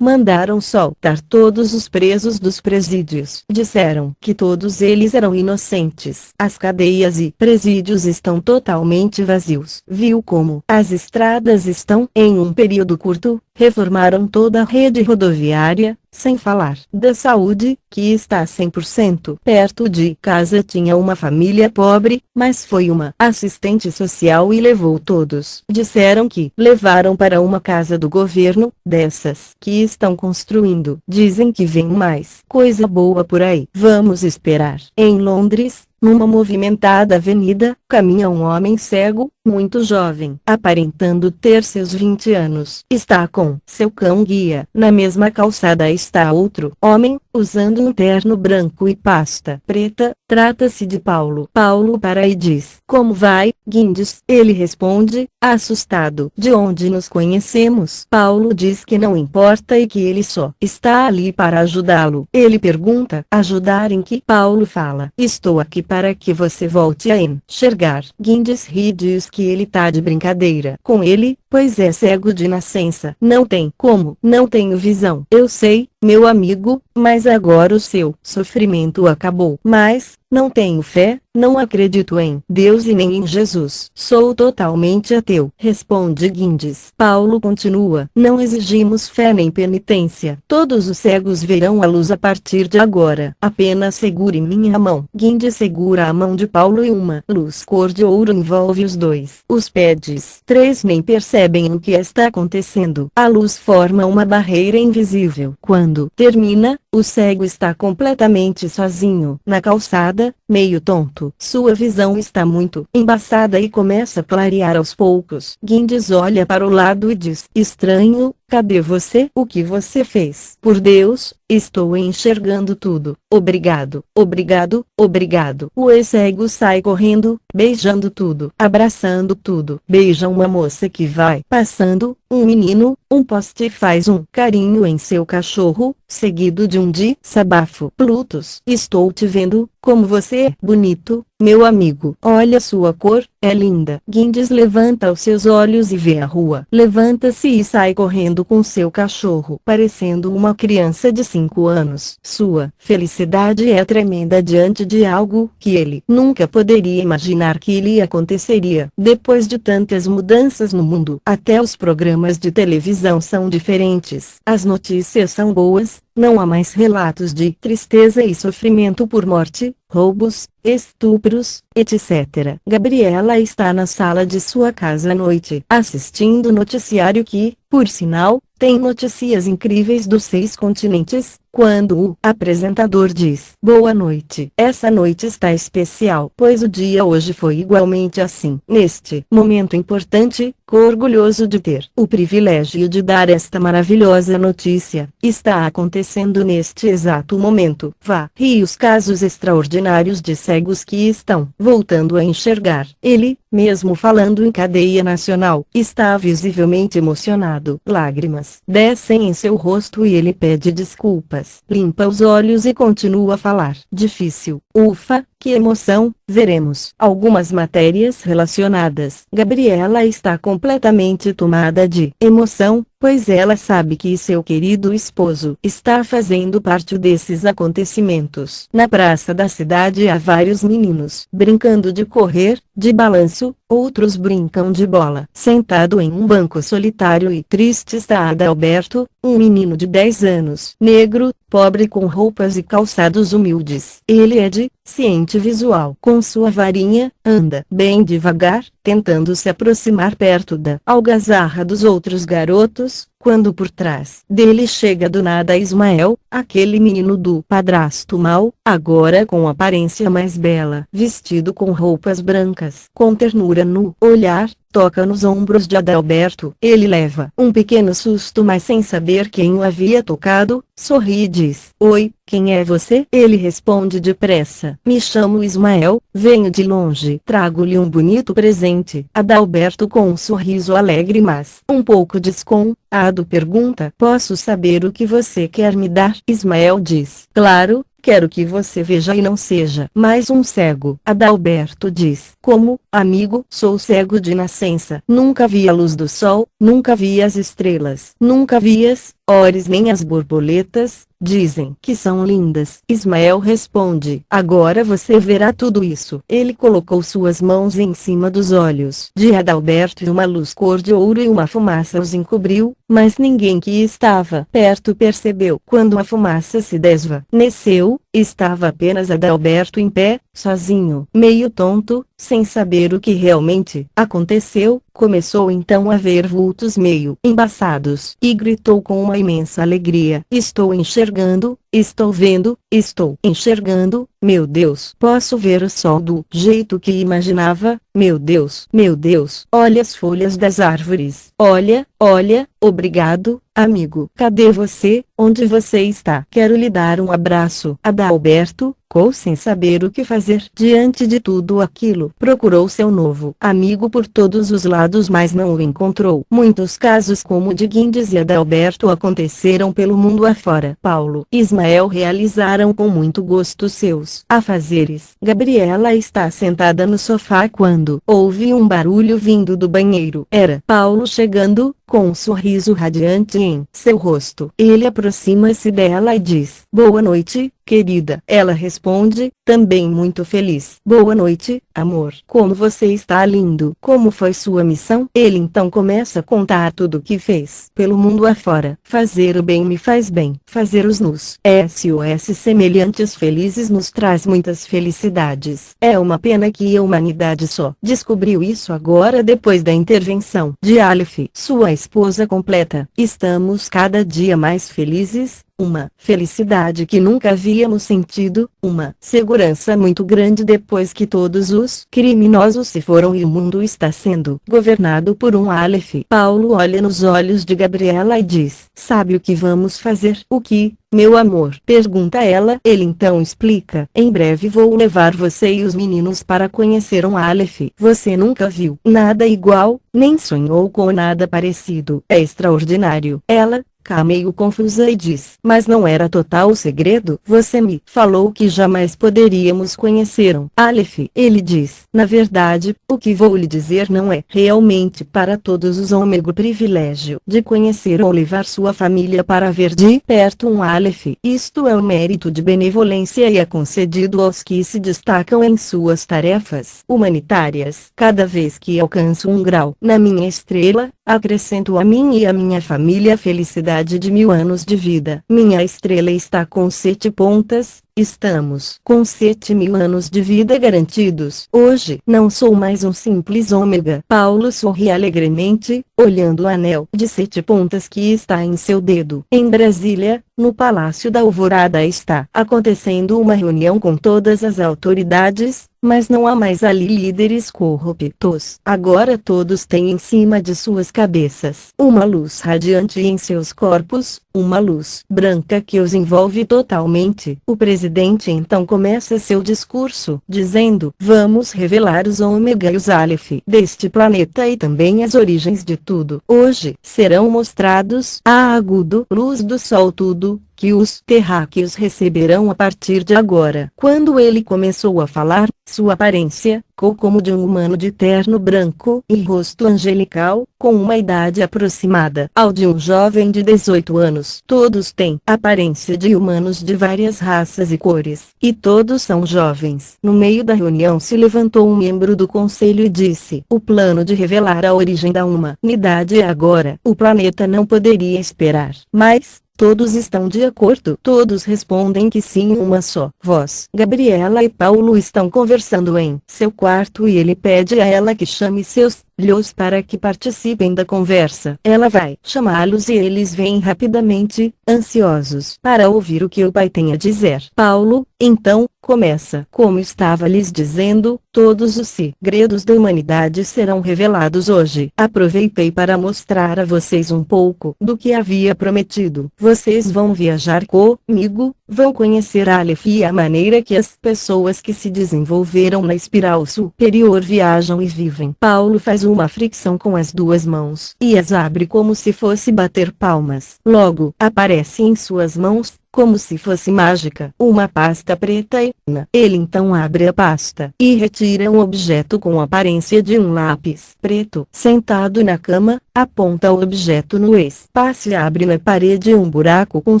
mandaram soltar todos os presos dos presídios. Disseram que todos eles eram inocentes. As cadeias e presídios estão totalmente vazios. Viu como as estradas estão em um período curto? Reformaram toda a rede rodoviária, sem falar da saúde, que está 100% perto de casa. Tinha uma família pobre, mas foi uma assistente social e levou todos. Disseram que levaram para uma casa do governo, dessas que estão construindo. Dizem que vem mais coisa boa por aí. Vamos esperar. Em Londres, numa movimentada avenida, caminha um homem cego, muito jovem, aparentando ter seus 20 anos. Está com seu cão-guia. Na mesma calçada está outro homem, usando um terno branco e pasta preta. Trata-se de Paulo. Paulo para e diz: "Como vai, Guindes?" Ele responde, assustado: "De onde nos conhecemos?" Paulo diz que não importa e que ele só está ali para ajudá-lo. Ele pergunta: "Ajudar em que?" Paulo fala: "Estou aqui para que você volte a enxergar." Guindes ri e diz que ele tá de brincadeira com ele, pois é cego de nascença. "Não tem como, não tenho visão." "Eu sei, meu amigo, mas agora o seu sofrimento acabou." "Mas não tenho fé, não acredito em Deus e nem em Jesus. Sou totalmente ateu." Responde Guindes. Paulo continua: "Não exigimos fé nem penitência. Todos os cegos verão a luz a partir de agora. Apenas segure minha mão." Guindes segura a mão de Paulo e uma luz cor de ouro envolve os dois. Os pés 3 nem percebem o que está acontecendo. A luz forma uma barreira invisível. Quando termina, o cego está completamente sozinho na calçada, meio tonto. Sua visão está muito embaçada e começa a clarear aos poucos. Guindes olha para o lado e diz: "Estranho, cadê você? O que você fez?" "Por Deus, estou enxergando tudo. Obrigado, obrigado, obrigado." O ex-cego sai correndo, beijando tudo, abraçando tudo. Beija uma moça que vai passando, um menino, um poste faz um carinho em seu cachorro, seguido de um desabafo. "Plutus, estou te vendo, como você é bonito, meu amigo. Olha sua cor, é linda." Guindes levanta os seus olhos e vê a rua. Levanta-se e sai correndo com seu cachorro, parecendo uma criança de 5 anos. Sua felicidade é tremenda diante de algo que ele nunca poderia imaginar que lhe aconteceria. Depois de tantas mudanças no mundo, até os programas de televisão são diferentes. As notícias são boas, não há mais relatos de tristeza e sofrimento por morte, roubos, estupros, etc. Gabriela está na sala de sua casa à noite, assistindo o noticiário que, por sinal, tem notícias incríveis dos 6 continentes, quando o apresentador diz: "Boa noite. Essa noite está especial, pois o dia hoje foi igualmente assim." Neste momento importante, orgulhoso de ter o privilégio de dar esta maravilhosa notícia, está acontecendo neste exato momento. Vários casos extraordinários de cegos que estão voltando a enxergar. Ele, mesmo falando em cadeia nacional, está visivelmente emocionado. Lágrimas descem em seu rosto e ele pede desculpas. Limpa os olhos e continua a falar. "Difícil. Ufa, que emoção." Veremos algumas matérias relacionadas. Gabriela está completamente tomada de emoção, pois ela sabe que seu querido esposo está fazendo parte desses acontecimentos. Na praça da cidade há vários meninos brincando de correr, de balanço, outros brincam de bola. Sentado em um banco solitário e triste está Adalberto, um menino de 10 anos, negro, pobre com roupas e calçados humildes. Ele é deficiente visual. Com sua varinha, anda bem devagar, tentando se aproximar perto da algazarra dos outros garotos, quando por trás dele chega do nada Ismael, aquele menino do padrasto mau, agora com aparência mais bela, vestido com roupas brancas, com ternura no olhar, toca nos ombros de Adalberto. Ele leva um pequeno susto, mas sem saber quem o havia tocado, sorri e diz: Oi, quem é você? Ele responde depressa: Me chamo Ismael, venho de longe. Trago-lhe um bonito presente. Adalberto, com um sorriso alegre mas um pouco desconfiado, pergunta: Posso saber o que você quer me dar? Ismael diz: Claro. Quero que você veja e não seja mais um cego. Adalberto diz: Como, amigo? Sou cego de nascença. Nunca vi a luz do sol, nunca vi as estrelas, nunca vi as ores nem as borboletas. Dizem que são lindas. Ismael responde: Agora você verá tudo isso. Ele colocou suas mãos em cima dos olhos de Adalberto e uma luz cor de ouro e uma fumaça os encobriu, mas ninguém que estava perto percebeu. Quando a fumaça se desvaneceu, estava apenas Adalberto em pé, sozinho, meio tonto, sem saber o que realmente aconteceu. Começou então a ver vultos meio embaçados e gritou com uma imensa alegria: Estou enxergando, estou vendo, estou enxergando, meu Deus! Posso ver o sol do jeito que imaginava, meu Deus! Meu Deus! Olha as folhas das árvores, olha, olha, obrigado, amigo. Cadê você? Onde você está? Quero lhe dar um abraço. Adalberto, sem saber o que fazer diante de tudo aquilo, procurou seu novo amigo por todos os lados, mas não o encontrou. Muitos casos como o de Guindes e Adalberto aconteceram pelo mundo afora. Paulo e Ismael realizaram com muito gosto seus afazeres. Gabriela está sentada no sofá quando ouve um barulho vindo do banheiro. Era Paulo chegando, com um sorriso radiante em seu rosto. Ele aproxima-se dela e diz: Boa noite, querida. Ela responde, também muito feliz: Boa noite, amor. Como você está lindo. Como foi sua missão? Ele então começa a contar tudo o que fez pelo mundo afora. Fazer o bem me faz bem. Fazer os nos SOS semelhantes felizes nos traz muitas felicidades. É uma pena que a humanidade só descobriu isso agora depois da intervenção de Aleph, sua esposa completa. Estamos cada dia mais felizes, uma felicidade que nunca havíamos sentido, uma segurança muito grande depois que todos os criminosos se foram e o mundo está sendo governado por um Aleph. Paulo olha nos olhos de Gabriela e diz: Sabe o que vamos fazer? O que, meu amor? Pergunta ela. Ele então explica: Em breve vou levar você e os meninos para conhecer um Aleph. Você nunca viu nada igual, nem sonhou com nada parecido. É extraordinário. Ela meio confusa e diz: Mas não era total segredo? Você me falou que jamais poderíamos conhecer um Aleph. Ele diz: Na verdade, o que vou lhe dizer não é realmente para todos os homens o privilégio de conhecer ou levar sua família para ver de perto um Aleph. Isto é um mérito de benevolência e é concedido aos que se destacam em suas tarefas humanitárias. Cada vez que alcanço um grau na minha estrela, acrescento a mim e a minha família a felicidade de 1000 anos de vida. Minha estrela está com 7 pontas, estamos com 7.000 anos de vida garantidos. Hoje não sou mais um simples ômega. Paulo sorri alegremente, olhando o anel de 7 pontas que está em seu dedo. Em Brasília, no Palácio da Alvorada, está acontecendo uma reunião com todas as autoridades, mas não há mais ali líderes corruptos. Agora todos têm em cima de suas cabeças uma luz radiante em seus corpos, uma luz branca que os envolve totalmente. O presidente então começa seu discurso, dizendo: Vamos revelar os ômega e os Aleph deste planeta e também as origens de tudo. Hoje serão mostrados a agudo luz do sol tudo que os terráqueos receberão a partir de agora. Quando ele começou a falar, sua aparência, como de um humano de terno branco e rosto angelical, com uma idade aproximada ao de um jovem de 18 anos. Todos têm aparência de humanos de várias raças e cores, e todos são jovens. No meio da reunião se levantou um membro do conselho e disse: O plano de revelar a origem da humanidade é agora. O planeta não poderia esperar mais. Todos estão de acordo? Todos respondem que sim em uma só voz. Gabriela e Paulo estão conversando em seu quarto e ele pede a ela que chame seus lhos para que participem da conversa. Ela vai chamá-los e eles vêm rapidamente, ansiosos para ouvir o que o pai tem a dizer. Paulo, então, começa. Como estava lhes dizendo, todos os segredos da humanidade serão revelados hoje. Aproveitei para mostrar a vocês um pouco do que havia prometido. Vocês vão viajar comigo, vão conhecer Aleph e a maneira que as pessoas que se desenvolveram na espiral superior viajam e vivem. Paulo faz uma fricção com as duas mãos e as abre como se fosse bater palmas. Logo, aparece em suas mãos, como se fosse mágica, uma pasta preta e fina. Ele então abre a pasta e retira um objeto com a aparência de um lápis preto. Sentado na cama, aponta o objeto no espaço e abre na parede um buraco como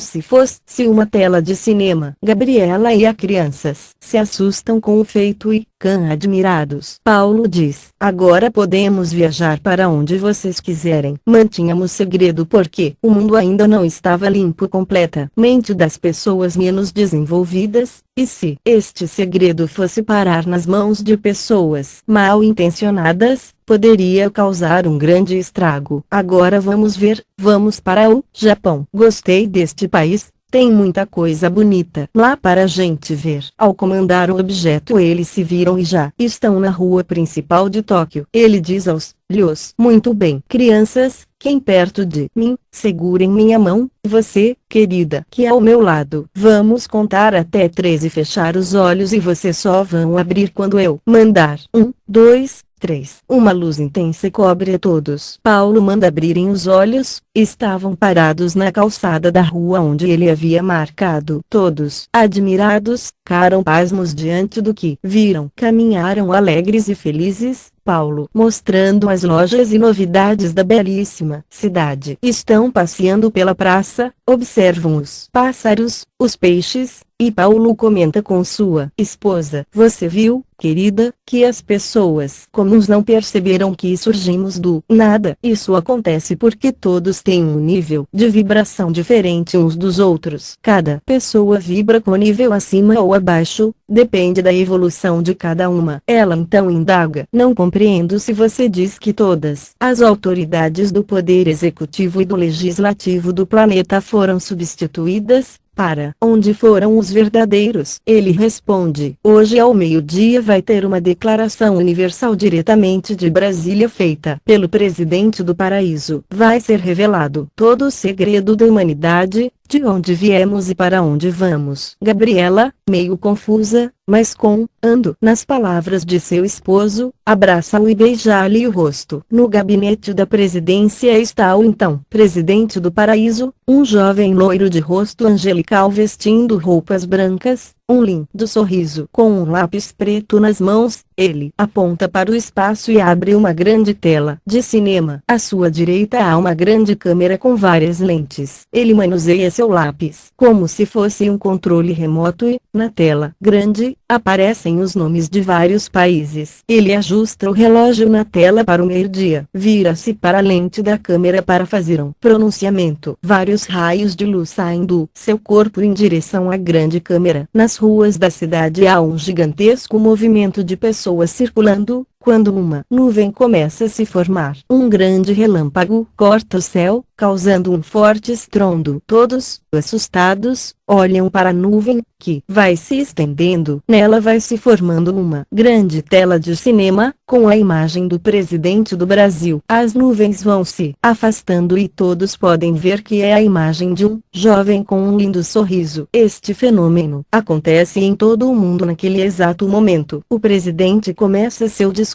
se fosse uma tela de cinema. Gabriela e as crianças se assustam com o feito e ficam admirados. Paulo diz: agora podemos viajar para onde vocês quiserem. Mantínhamos segredo porque o mundo ainda não estava limpo completamente das pessoas menos desenvolvidas, e se este segredo fosse parar nas mãos de pessoas mal intencionadas, poderia causar um grande estrago. Agora vamos ver, vamos para o Japão. Gostei deste país. Tem muita coisa bonita lá para a gente ver. Ao comandar o objeto eles se viram e já estão na rua principal de Tóquio. Ele diz aos lhos: muito bem, crianças, quem perto de mim, segurem minha mão, você, querida, que é ao meu lado. Vamos contar até 3 e fechar os olhos e vocês só vão abrir quando eu mandar. 1, 2, 3. Uma luz intensa cobre a todos. Paulo manda abrirem os olhos. Estavam parados na calçada da rua onde ele havia marcado. Todos, admirados, ficaram pasmos diante do que viram. Caminharam alegres e felizes, Paulo mostrando as lojas e novidades da belíssima cidade. Estão passeando pela praça, observam os pássaros, os peixes, e Paulo comenta com sua esposa: você viu, querida, que as pessoas comuns não perceberam que surgimos do nada. Isso acontece porque todos têm um nível de vibração diferente uns dos outros. Cada pessoa vibra com nível acima ou abaixo, depende da evolução de cada uma. Ela então indaga: não compreendo se você diz que todas as autoridades do poder executivo e do legislativo do planeta foram substituídas. Para onde foram os verdadeiros? Ele responde: hoje ao meio-dia vai ter uma declaração universal diretamente de Brasília feita pelo presidente do paraíso. Vai ser revelado todo o segredo da humanidade, de onde viemos e para onde vamos. Gabriela, meio confusa, mas ando nas palavras de seu esposo, abraça-o e beija-lhe o rosto. No gabinete da presidência está o então presidente do paraíso, um jovem loiro de rosto angelical vestindo roupas brancas, um lindo sorriso. Com um lápis preto nas mãos, ele aponta para o espaço e abre uma grande tela de cinema. À sua direita há uma grande câmera com várias lentes. Ele manuseia seu lápis como se fosse um controle remoto e, na tela grande, aparecem os nomes de vários países. Ele ajusta o relógio na tela para o meio-dia. Vira-se para a lente da câmera para fazer um pronunciamento. Vários raios de luz saem do seu corpo em direção à grande câmera. Nas ruas da cidade há um gigantesco movimento de pessoas circulando. Quando uma nuvem começa a se formar, um grande relâmpago corta o céu, causando um forte estrondo. Todos, assustados, olham para a nuvem, que vai se estendendo. Nela vai se formando uma grande tela de cinema, com a imagem do presidente do Brasil. As nuvens vão se afastando e todos podem ver que é a imagem de um jovem com um lindo sorriso. Este fenômeno acontece em todo o mundo naquele exato momento. O presidente começa seu discurso.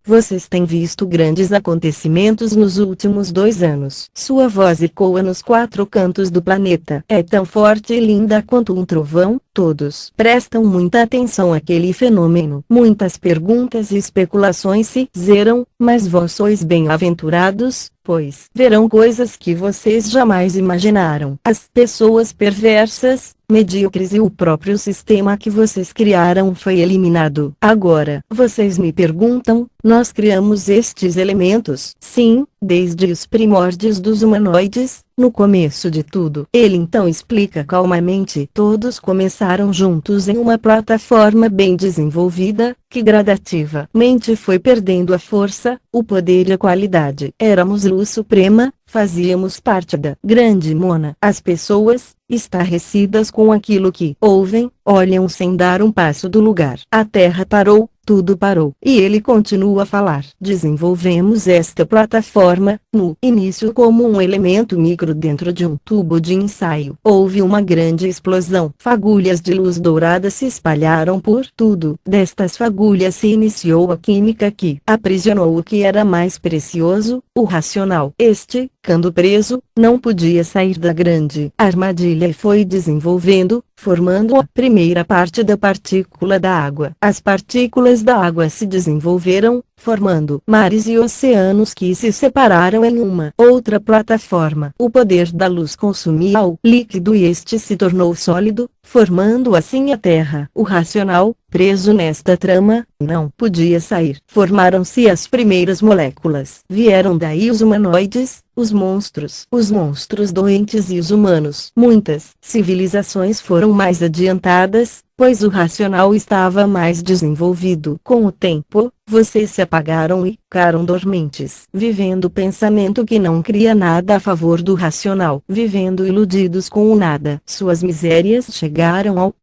Vocês têm visto grandes acontecimentos nos últimos 2 anos. Sua voz ecoa nos 4 cantos do planeta. É tão forte e linda quanto um trovão. Todos prestam muita atenção àquele fenômeno. Muitas perguntas e especulações se fizeram, mas vós sois bem-aventurados, pois verão coisas que vocês jamais imaginaram. As pessoas perversas, medíocres e o próprio sistema que vocês criaram foi eliminado. Agora, vocês me perguntam, nós criamos estes elementos? Sim, desde os primórdios dos humanoides, no começo de tudo. Ele então explica calmamente. Todos começaram juntos em uma plataforma bem desenvolvida, que gradativamente foi perdendo a força, o poder e a qualidade. Éramos luz suprema, fazíamos parte da grande mona. As pessoas, estarrecidas com aquilo que ouvem, olham sem dar um passo do lugar. A terra parou, tudo parou. E ele continua a falar. Desenvolvemos esta plataforma, no início como um elemento micro dentro de um tubo de ensaio. Houve uma grande explosão. Fagulhas de luz dourada se espalharam por tudo. Destas fagulhas se iniciou a química que aprisionou o que era mais precioso, o racional. Este, ficando preso, não podia sair da grande armadilha e foi desenvolvendo, formando a primeira parte da partícula da água. As partículas da água se desenvolveram, formando mares e oceanos que se separaram em uma outra plataforma. O poder da luz consumia o líquido e este se tornou sólido, formando assim a Terra. O racional, preso nesta trama, não podia sair. Formaram-se as primeiras moléculas. Vieram daí os humanoides, os monstros doentes e os humanos. Muitas civilizações foram mais adiantadas, pois o racional estava mais desenvolvido. Com o tempo, vocês se apagaram e ficaram dormentes, vivendo o pensamento que não cria nada a favor do racional, vivendo iludidos com o nada. Suas misérias chegaram ao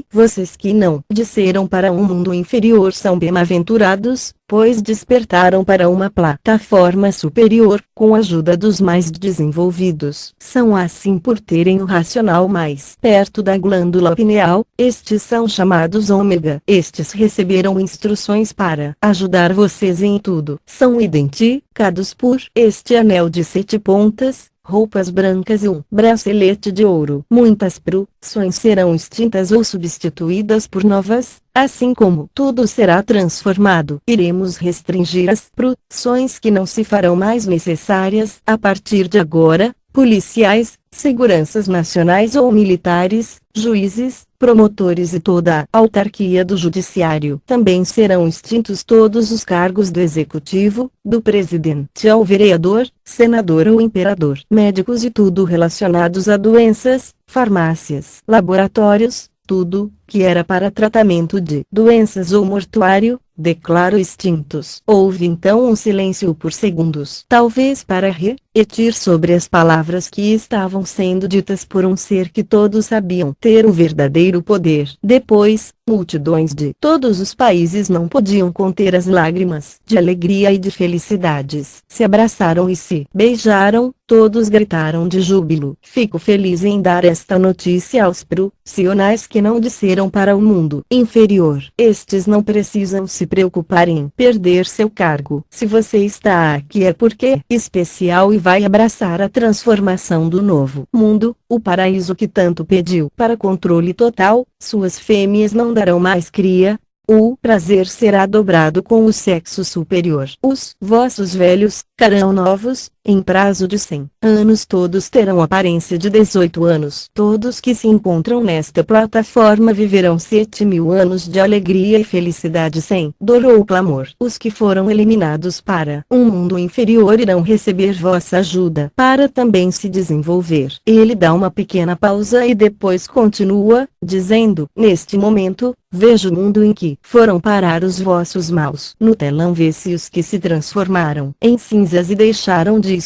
vocês que não desceram para um mundo inferior são bem-aventurados, pois despertaram para uma plataforma superior, com a ajuda dos mais desenvolvidos. São assim por terem o racional mais perto da glândula pineal, estes são chamados ômega. Estes receberam instruções para ajudar vocês em tudo. São identificados por este anel de 7 pontas, roupas brancas e um bracelete de ouro. Muitas profissões serão extintas ou substituídas por novas, assim como tudo será transformado. Iremos restringir as profissões que não se farão mais necessárias a partir de agora, policiais, seguranças nacionais ou militares, juízes, promotores e toda a autarquia do judiciário. Também serão extintos todos os cargos do executivo, do presidente ao vereador, senador ou imperador. Médicos e tudo relacionados a doenças, farmácias, laboratórios, tudo que era para tratamento de doenças ou mortuário, declaro extintos. Houve então um silêncio por segundos, talvez para refletir sobre as palavras que estavam sendo ditas por um ser que todos sabiam ter o verdadeiro poder. Depois, multidões de todos os países não podiam conter as lágrimas de alegria e de felicidades. Se abraçaram e se beijaram, todos gritaram de júbilo. Fico feliz em dar esta notícia aos profissionais que não desceram para o mundo inferior. Estes não precisam se preocupar em perder seu cargo. Se você está aqui é porque é especial e vai abraçar a transformação do novo mundo, o paraíso que tanto pediu. Para controle total, suas fêmeas não darão mais cria. O prazer será dobrado com o sexo superior. Os vossos velhos ficarão novos, em prazo de 100 anos todos terão aparência de 18 anos. Todos que se encontram nesta plataforma viverão 7.000 anos de alegria e felicidade sem dor ou clamor. Os que foram eliminados para um mundo inferior irão receber vossa ajuda para também se desenvolver. Ele dá uma pequena pausa e depois continua, dizendo: neste momento, vejo o mundo em que foram parar os vossos maus. No telão vê-se os que se transformaram em cinzas e deixaram discos.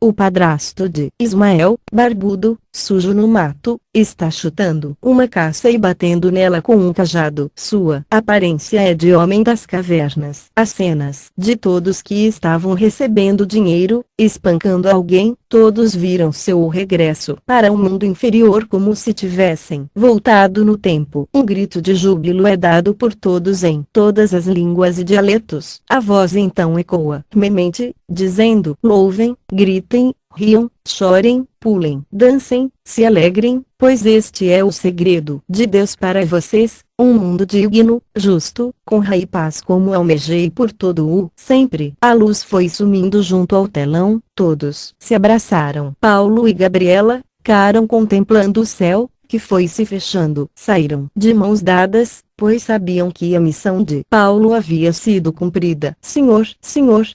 O padrasto de Ismael, barbudo, sujo no mato, está chutando uma caça e batendo nela com um cajado. Sua aparência é de homem das cavernas. As cenas de todos que estavam recebendo dinheiro, espancando alguém, todos viram seu regresso para o mundo inferior como se tivessem voltado no tempo. Um grito de júbilo é dado por todos em todas as línguas e dialetos. A voz então ecoa, veemente, dizendo: louvem, gritem, riam, chorem, pulem, dancem, se alegrem, pois este é o segredo de Deus para vocês, um mundo digno, justo, com honra e paz como almejei por todo o sempre. A luz foi sumindo junto ao telão, todos se abraçaram. Paulo e Gabriela ficaram contemplando o céu, que foi se fechando. Saíram de mãos dadas, pois sabiam que a missão de Paulo havia sido cumprida. Senhor,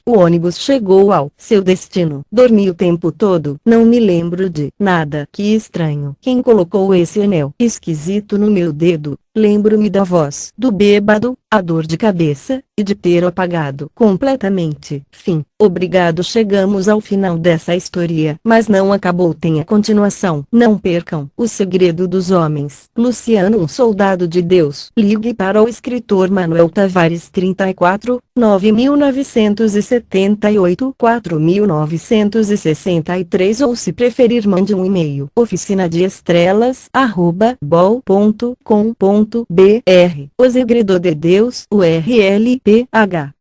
o ônibus chegou ao seu destino. Dormi o tempo todo. Não me lembro de nada. Que estranho. Quem colocou esse anel esquisito no meu dedo? Lembro-me da voz do bêbado, a dor de cabeça, e de ter apagado completamente. Fim. Obrigado. Chegamos ao final dessa história. Mas não acabou, tem a continuação. Não percam. O Segredo dos Homens. Luciano, um soldado de Deus. Ligue para o escritor Manuel Tavares 34 9978 4963 ou, se preferir, mande um e-mail. oficinadeestrelas@bol.com.br. O Segredo de Deus, URL PH